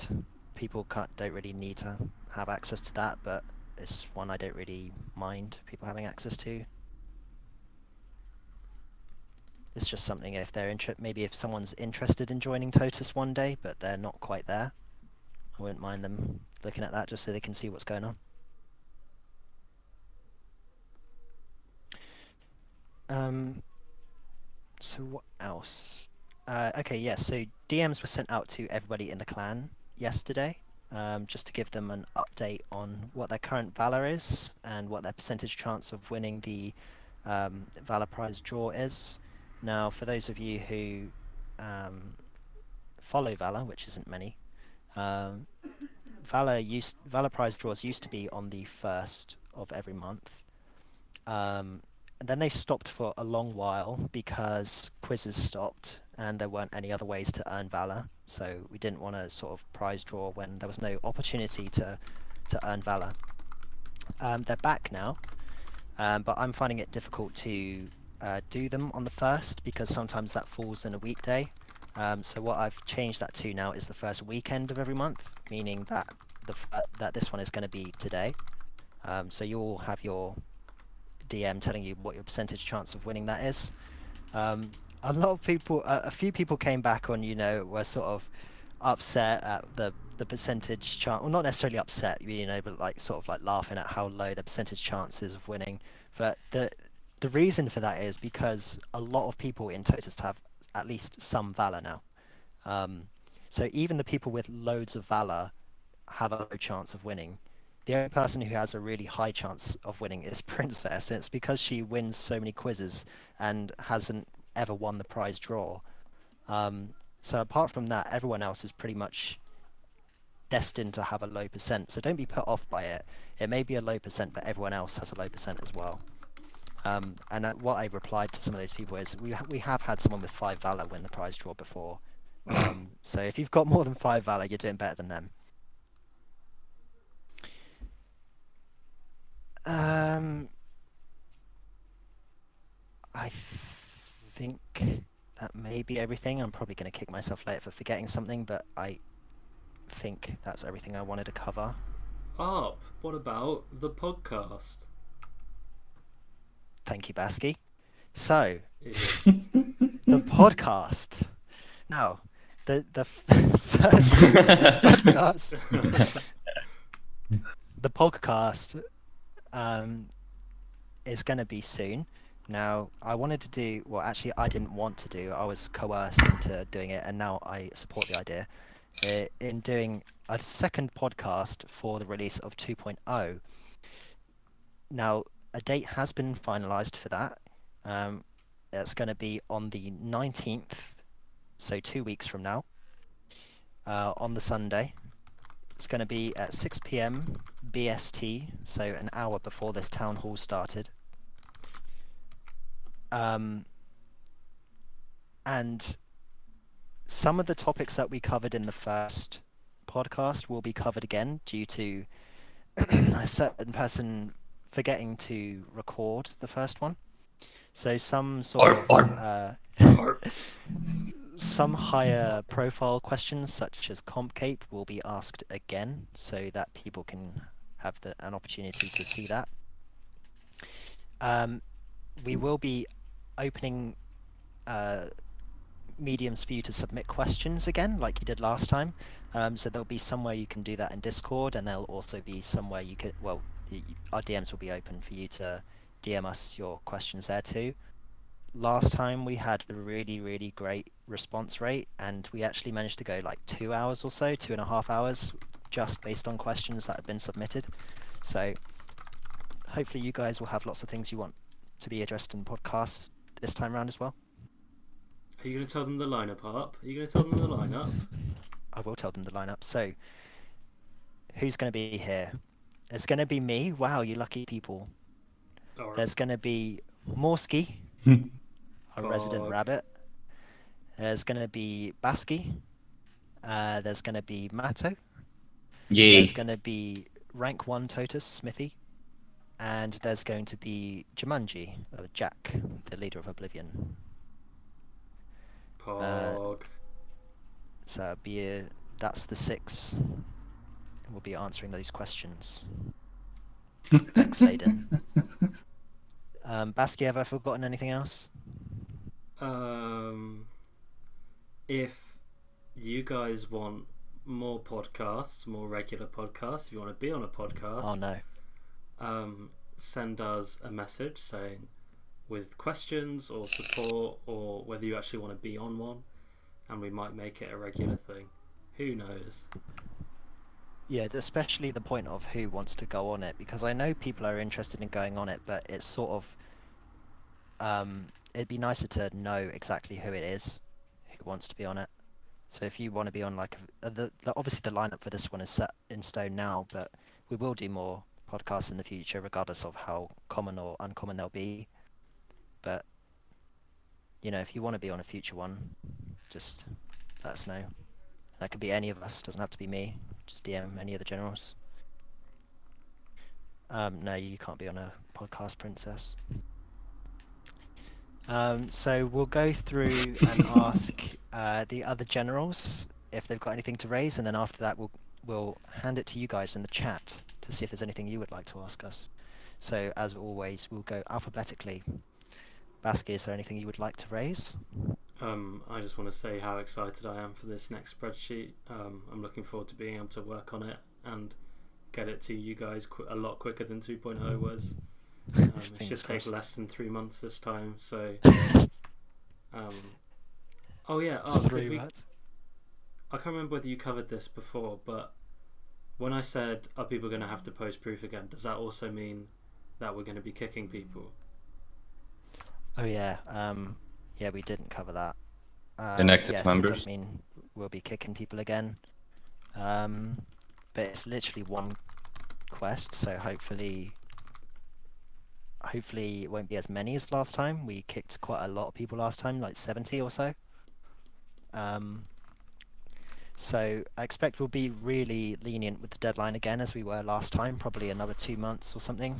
People don't really need to have access to that, but it's one I don't really mind people having access to. It's just something if they're maybe if someone's interested in joining Totus one day, but they're not quite there, I wouldn't mind them looking at that just so they can see what's going on. So what else? Okay, yeah, so DMs were sent out to everybody in the clan yesterday, just to give them an update on what their current Valor is and what their percentage chance of winning the Valor Prize draw is. Now, for those of you who follow Valor, which isn't many, Valor Prize draws used to be on the 1st of every month. And then they stopped for a long while because quizzes stopped and there weren't any other ways to earn Valor. So we didn't want to sort of prize draw when there was no opportunity to earn Valor. They're back now, but I'm finding it difficult to do them on the 1st because sometimes that falls in a weekday. So what I've changed that to now is the first weekend of every month, meaning that that this one is going to be today. So you'll have your DM telling you what your percentage chance of winning that is. A lot of people, a few people came back on, were sort of upset at the percentage chance, well, not necessarily upset, but like sort of like laughing at how low the percentage chances of winning. But the reason for that is because a lot of people in Totus have at least some Valor now. So even the people with loads of Valor have a low chance of winning. The only person who has a really high chance of winning is Princess, and it's because she wins so many quizzes and hasn't ever won the prize draw. So apart from that, everyone else is pretty much destined to have a low percent. So don't be put off by it. It may be a low percent, but everyone else has a low percent as well. And what I replied to some of those people is, we have had someone with 5 Valor win the prize draw before. So if you've got more than 5 Valor, you're doing better than them. I think that may be everything. I'm probably going to kick myself later for forgetting something, but I think that's everything I wanted to cover. What about the podcast? Thank you, Basky. So, the podcast. Now, the first podcast. The podcast is going to be soon. Now, I wanted to do, well, actually, I didn't want to do. I was coerced into doing it, and now I support the idea in doing a second podcast for the release of 2.0. Now, a date has been finalized for that. It's going to be on the 19th, so 2 weeks from now, on the Sunday. It's going to be at 6 p.m. BST, so an hour before this town hall started. And some of the topics that we covered in the first podcast will be covered again due to a certain person forgetting to record the first one. So some sort of some higher profile questions such as CompCape will be asked again so that people can have an opportunity to see that. We will be opening mediums for you to submit questions again like you did last time. So there'll be somewhere you can do that in Discord, and there'll also be somewhere you could, well, our DMs will be open for you to DM us your questions there too. Last time we had a really, really great response rate, and we actually managed to go like 2 hours or so, 2.5 hours, just based on questions that have been submitted. So hopefully you guys will have lots of things you want to be addressed in podcasts this time around as well. Are you going to tell them the lineup up? Are you going to tell them the lineup? I will tell them the lineup. So, who's going to be here? It's going to be me. Wow, you lucky people. All right. There's going to be Morsky, our resident Pog. rabbit. There's going to be Basky. There's going to be Matto. Yay. There's going to be rank 1 Totus, Smithy. And there's going to be Jumanji, Jack, the leader of Oblivion. Pog. So that's the 6. We'll be answering those questions. Thanks, Aiden. Basky, have I forgotten anything else? If you guys want more podcasts, more regular podcasts, if you want to be on a podcast, Oh no. Send us a message saying with questions or support or whether you actually want to be on one, and we might make it a regular thing. Who knows? Yeah, especially the point of who wants to go on it, because I know people are interested in going on it, but it's sort of it'd be nicer to know exactly who it is who wants to be on it. So if you want to be on, like, obviously the lineup for this one is set in stone now, but we will do more podcasts in the future, regardless of how common or uncommon they'll be. But you know, if you want to be on a future one, just let us know. That could be any of us. Doesn't have to be me. Just DM any of the generals. No, you can't be on a podcast, Princess. So we'll go through and ask the other generals if they've got anything to raise, and then after that we'll hand it to you guys in the chat to see if there's anything you would like to ask us. So as always, we'll go alphabetically. Basky, is there anything you would like to raise? I just want to say how excited I am for this next spreadsheet. I'm looking forward to being able to work on it and get it to you guys a lot quicker than 2.0 was. It should take less than 3 months this time. So, oh yeah. Oh, did we? I can't remember whether you covered this before, but when I said, "Are people going to have to post proof again?" Does that also mean that we're going to be kicking people? Oh yeah. Yeah, we didn't cover that. Inactive yes, members. It does mean we'll be kicking people again. But it's literally one quest, so hopefully it won't be as many as last time. We kicked quite a lot of people last time, like 70 or so. So I expect we'll be really lenient with the deadline again, as we were last time, probably another 2 months or something.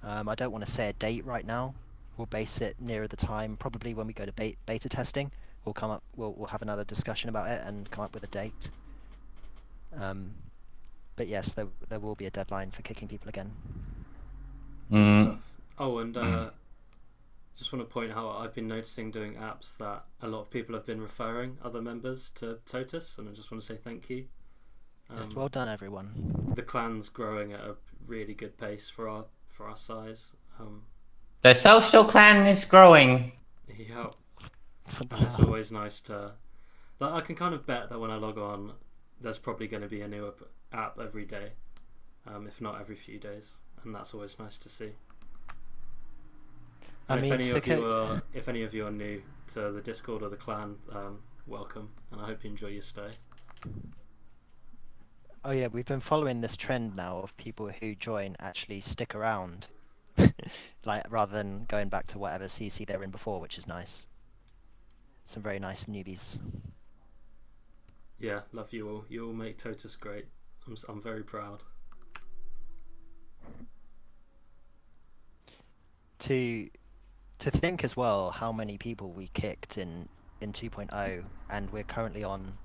I don't want to say a date right now. We'll base it nearer the time, probably when we go to beta testing. We'll have another discussion about it and come up with a date. But yes, there will be a deadline for kicking people again. Mm. Stuff. Oh, and just want to point out, I've been noticing doing apps that a lot of people have been referring other members to Totus, and I just want to say thank you. Just well done, everyone. The clan's growing at a really good pace for our size. The social clan is growing. Yeah, and it's always nice to, like, I can kind of bet that when I log on, there's probably going to be a new app every day, if not every few days, and that's always nice to see. And if any of you are new to the Discord or the clan, welcome, and I hope you enjoy your stay. Oh yeah, we've been following this trend now of people who join actually stick around, like, rather than going back to whatever CC they were in before, which is nice. Some very nice newbies. Yeah, love you all. You all make Totus great. I'm very proud. To think as well how many people we kicked in 2.0, and we're currently on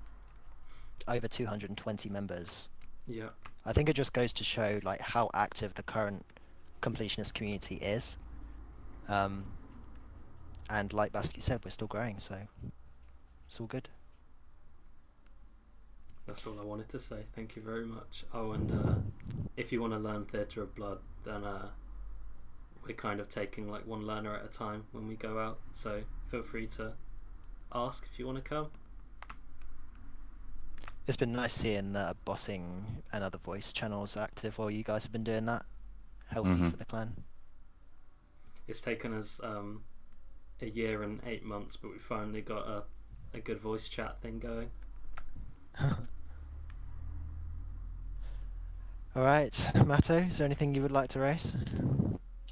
over 220 members. Yeah. I think it just goes to show, like, how active the current completionist community is. And like Basti said, we're still growing, so it's all good. That's all I wanted to say. Thank you very much. Oh, and if you want to learn Theatre of Blood, then we're kind of taking like one learner at a time when we go out, so feel free to ask if you want to come. It's been nice seeing Bossing and other voice channels active while you guys have been doing that. healthy for the clan. It's taken us a year and 8 months, but we finally got a good voice chat thing going. All right, Matto, is there anything you would like to raise?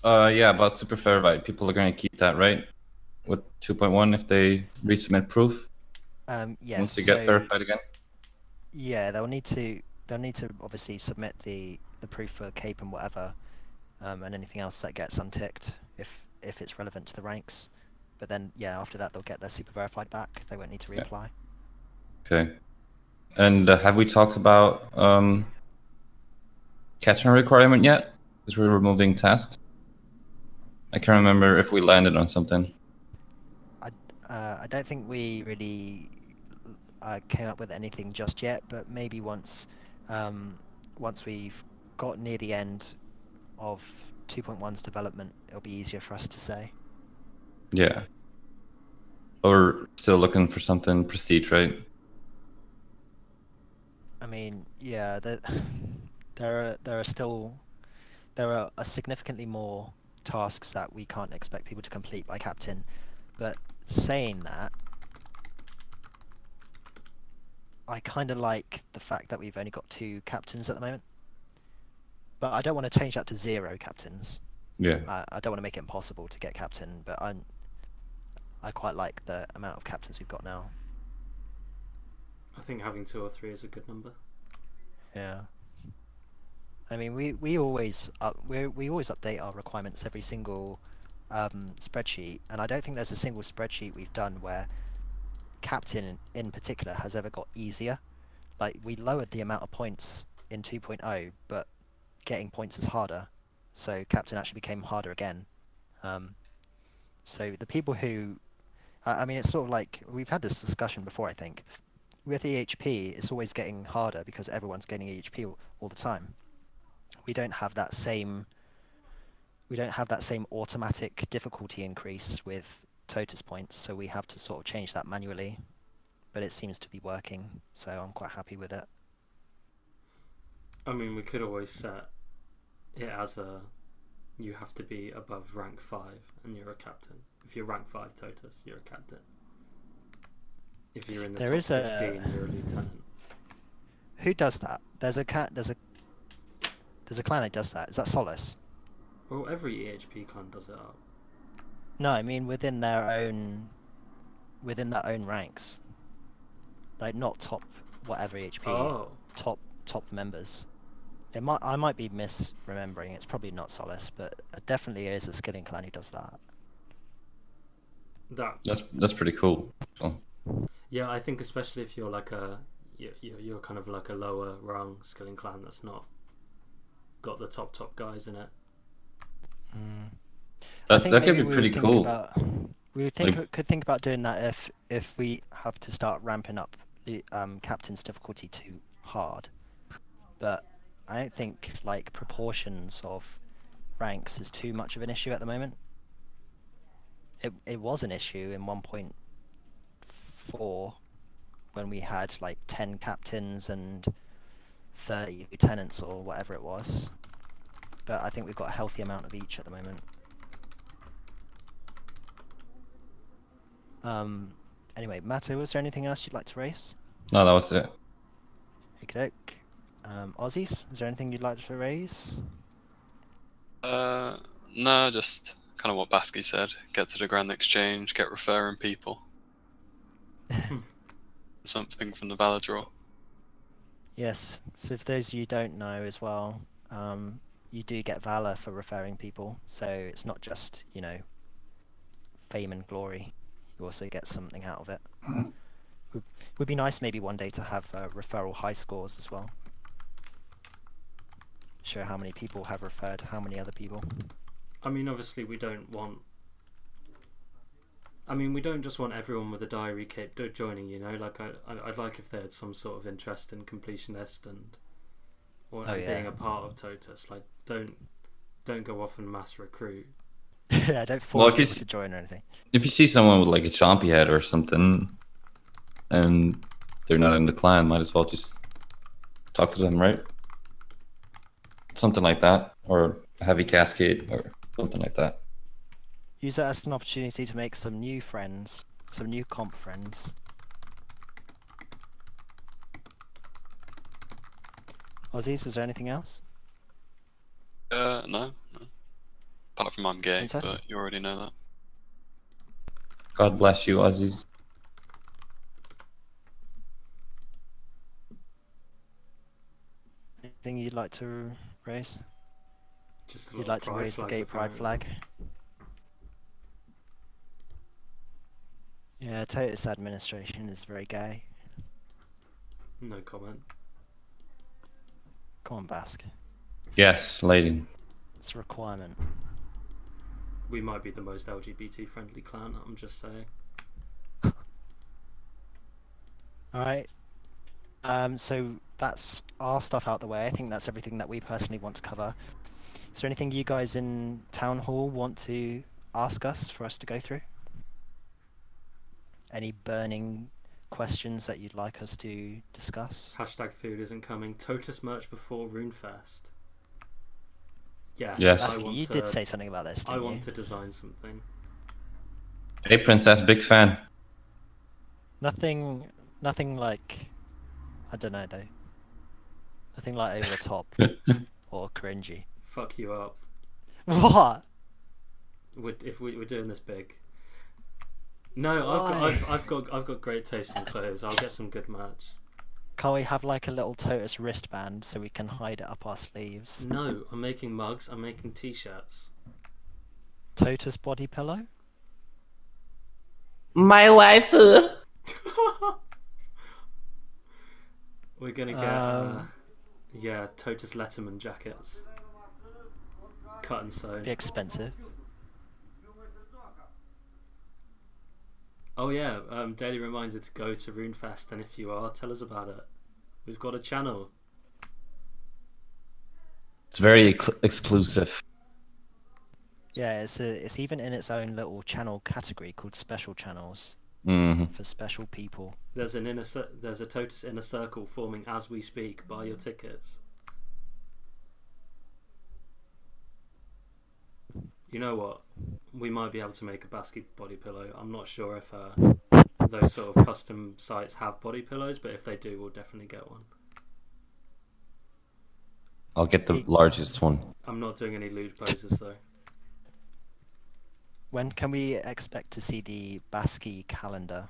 Yeah, about Super Fairvite. People are going to keep that, right? With 2.1 if they resubmit proof? Yeah. Once they get verified again? Yeah, they'll need to obviously submit the proof for cape and whatever, and anything else that gets unticked if it's relevant to the ranks. But then, yeah, after that they'll get their super verified back. They won't need to reapply. Yeah. Okay. And have we talked about captain requirement yet? Because we're removing tasks. I can't remember if we landed on something. I don't think we really came up with anything just yet, but maybe once we've got near the end of 2.1's development, it'll be easier for us to say. Yeah. Or still looking for something prestige, right? I mean, yeah, there are significantly more tasks that we can't expect people to complete by captain. But saying that, I kind of like the fact that we've only got 2 captains at the moment. But I don't want to change that to 0 captains. Yeah. I don't want to make it impossible to get captain, but I quite like the amount of captains we've got now. I think having 2 or 3 is a good number. Yeah. I mean, we always update our requirements every single spreadsheet, and I don't think there's a single spreadsheet we've done where captain in particular has ever got easier. Like, we lowered the amount of points in 2.0, but getting points is harder, so captain actually became harder again. So the people who, I mean, it's sort of like, we've had this discussion before, I think. With EHP, it's always getting harder because everyone's getting EHP all the time. We don't have that same automatic difficulty increase with Totus points, so we have to sort of change that manually. But it seems to be working, so I'm quite happy with it. I mean, we could always set it as you have to be above rank 5 and you're a captain. If you're rank 5 Totus, you're a captain. If you're in the top 15, you're a lieutenant. Who does that? There's a clan that does that. Is that Solace? Well, every EHP clan does it up. No, I mean within their own ranks. Like, not top whatever EHP. Oh. Top members. I might be misremembering. It's probably not Solace, but it definitely is a skilling clan who does that. That's pretty cool. So. Yeah, I think especially if you're like you're kind of like a lower rung skilling clan that's not got the top guys in it. That could be pretty cool. Could think about doing that if we have to start ramping up the captain's difficulty too hard. But I don't think like proportions of ranks is too much of an issue at the moment. It was an issue in 1.4 when we had like 10 captains and 30 lieutenants or whatever it was. But I think we've got a healthy amount of each at the moment. Anyway, Matto, was there anything else you'd like to raise? No, that was it. Okay. Aussies, is there anything you'd like to raise? No, just kind of what Basky said. Get to the Grand Exchange, get referring people. Something from the Valor draw. Yes, so if those of you don't know as well, you do get Valor for referring people, so it's not just, fame and glory. You also get something out of it. Would be nice maybe one day to have referral high scores as well. Show how many people have referred how many other people. I mean, obviously we don't just want everyone with a diary cape joining, Like, I'd like if they had some sort of interest in Completionist and being a part of Totus. Like, don't go off and mass recruit. Yeah, don't force people to join or anything. If you see someone with like a chompy head or something, and they're not in the clan, might as well just talk to them, right? Something like that, or heavy cascade or something like that. Use it as an opportunity to make some new friends, some new comp friends. Aussies, was there anything else? No. Apart from I'm gay, Princess? but you already know that. God bless you, Aussies. Anything you'd like to raise? Just a You'd lot like of to pride raise the flags, gay pride apparently. flag? Yeah, Totus administration is very gay. No comment. Come on, Basque. Yes, lady. It's a requirement. We might be the most LGBT friendly clan, I'm just saying. Alright. So that's our stuff out the way. I think that's everything that we personally want to cover. Is there anything you guys in Town Hall want to ask us for us to go through? Any burning questions that you'd like us to discuss? Hashtag food isn't coming. Totus merch before Runefest. Yes, Yes. I Basque, want you to, did say something about this, I didn't want you? to design something. Hey, Princess, big fan. Nothing like, I don't know though. Nothing like over the top or cringy. Fuck you up. What? If we're doing this big. No, Why? I've got great taste in clothes. I'll get some good merch. Can't we have like a little Totus wristband so we can hide it up our sleeves? No, I'm making mugs. I'm making t-shirts. Totus body pillow? My wife. We're gonna get yeah, Totus Letterman jackets. Cut and sewn. Be expensive. Oh yeah, daily reminder to go to Runefest, and if you are, tell us about it. We've got a channel. It's very exclusive. Yeah, it's even in its own little channel category called special channels Mm-hmm. for special people. There's a Totus inner circle forming as we speak. Buy your tickets. You know what? We might be able to make a basket body pillow. I'm not sure if those sort of custom sites have body pillows, but if they do, we'll definitely get one. I'll get the largest one. I'm not doing any lewd poses though. When can we expect to see the Basque calendar?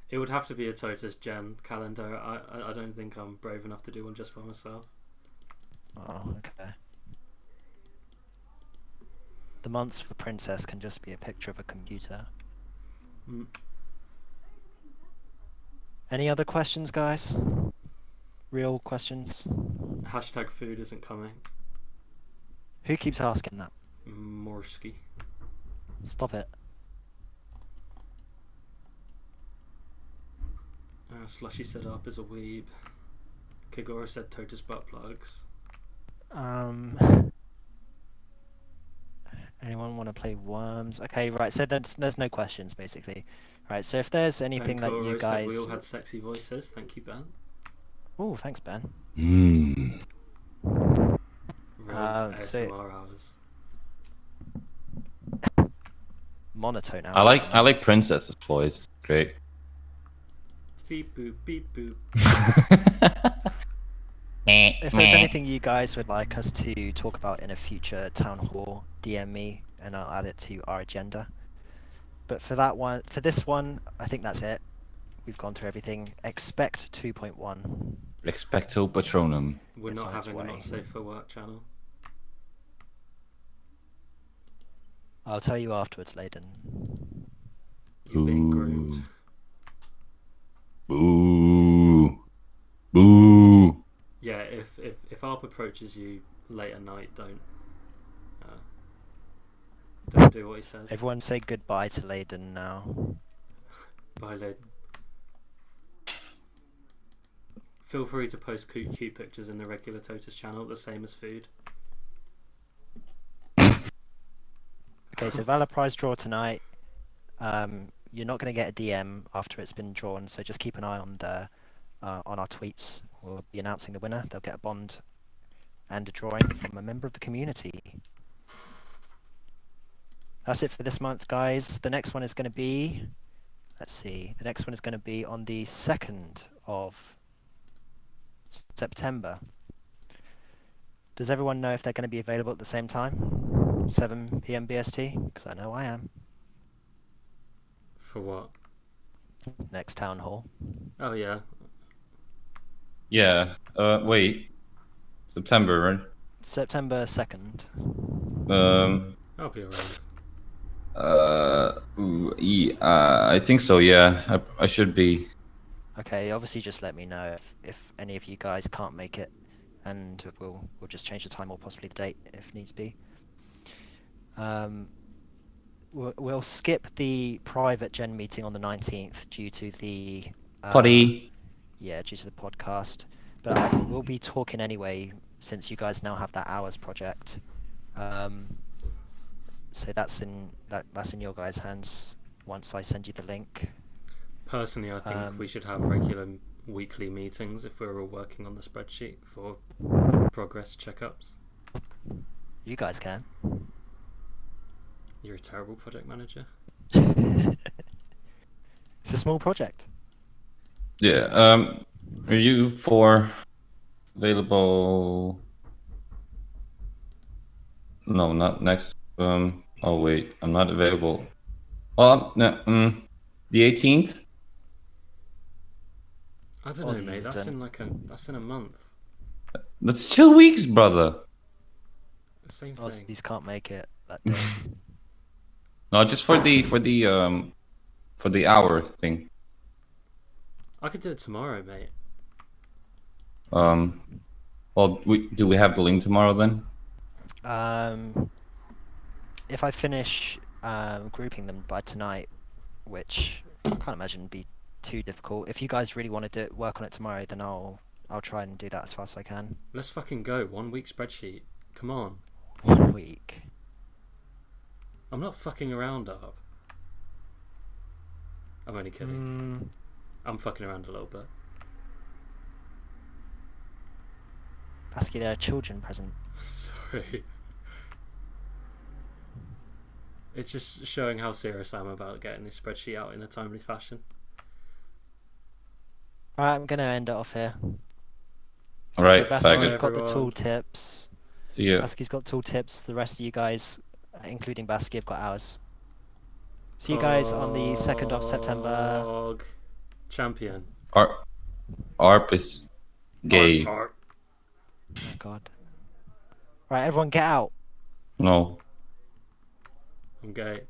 It would have to be a Totus Gen calendar. I don't think I'm brave enough to do one just for myself. Oh, okay. The months for Princess can just be a picture of a computer. Mm. Any other questions, guys? Real questions? Hashtag food isn't coming. Who keeps asking that? Morsky. Stop it. Slushy set up is a weeb. Kigora said Totus butt plugs. Anyone want to play Worms? Okay, right. So there's no questions basically. Right. So if there's anything that you Said guys, we all had sexy voices. Thank you, Ben. oh, thanks, Ben. Mm. Real So- ASMR hours. Monotone out. I like Princess's voice. Great. Beep boop, beep boop. If there's anything you guys would like us to talk about in a future town hall, DM me and I'll add it to our agenda. But for this one, I think that's it. We've gone through everything. Expect 2.1. Expecto Patronum. We're It's not on its having a way. not safe for work channel. I'll tell you afterwards, Layden. You're being Ooh. groomed. Boo. Boo. Yeah, if ARP approaches you late at night, don't do what he says. Everyone say goodbye to Layden now. Bye, Lid. Feel free to post cute pictures in the regular Totus channel, the same as food. Okay, so Valor Prize draw tonight. You're not going to get a DM after it's been drawn, so just keep an eye on our tweets. We'll be announcing the winner. They'll get a bond and a drawing from a member of the community. That's it for this month, guys. The next one is going to be, let's see, the next one is going to be on the 2nd of September. Does everyone know if they're going to be available at the same time? 7 p.m. BST? Because I know I am. For what? Next town hall. Oh yeah. Yeah. Wait. September, right? September 2nd. I'll be around. Uh, I think so. Yeah, I should be. Okay, obviously just let me know if any of you guys can't make it, and we'll just change the time or possibly the date if needs be. We'll skip the private gen meeting on the 19th due to the Potty. Yeah, due to the podcast. But we'll be talking anyway since you guys now have that hours project. So that's in your guys' hands once I send you the link. Personally, I think we should have regular weekly meetings if we're all working on the spreadsheet for progress checkups. You guys can. You're a terrible project manager. It's a small project. Yeah. Are you four available? No, not next. Oh wait, I'm not available. Well, no. The 18th. I don't know, mate. That's in a month. That's 2 weeks, brother. Same thing. Aussies can't make it that day. No, just for the hour thing. I could do it tomorrow, mate. Well, do we have the link tomorrow then? If I finish grouping them by tonight, which I can't imagine would be too difficult. If you guys really want to work on it tomorrow, then I'll try and do that as fast as I can. Let's fucking go. 1 week spreadsheet. Come on. 1 week. I'm not fucking around, up. I'm only kidding. I'm fucking around a little bit. Basky, they're a children present. Sorry. It's just showing how serious I am about getting this spreadsheet out in a timely fashion. Alright, I'm going to end it off here. Alright, so Basky's got the tool tips. See ya. Basky's got tool tips. The rest of you guys, including Basky, have got ours. See you guys on the 2nd of September. Champion. ARP is gay. Arp. Oh my god. Right, everyone get out. No. I'm gay.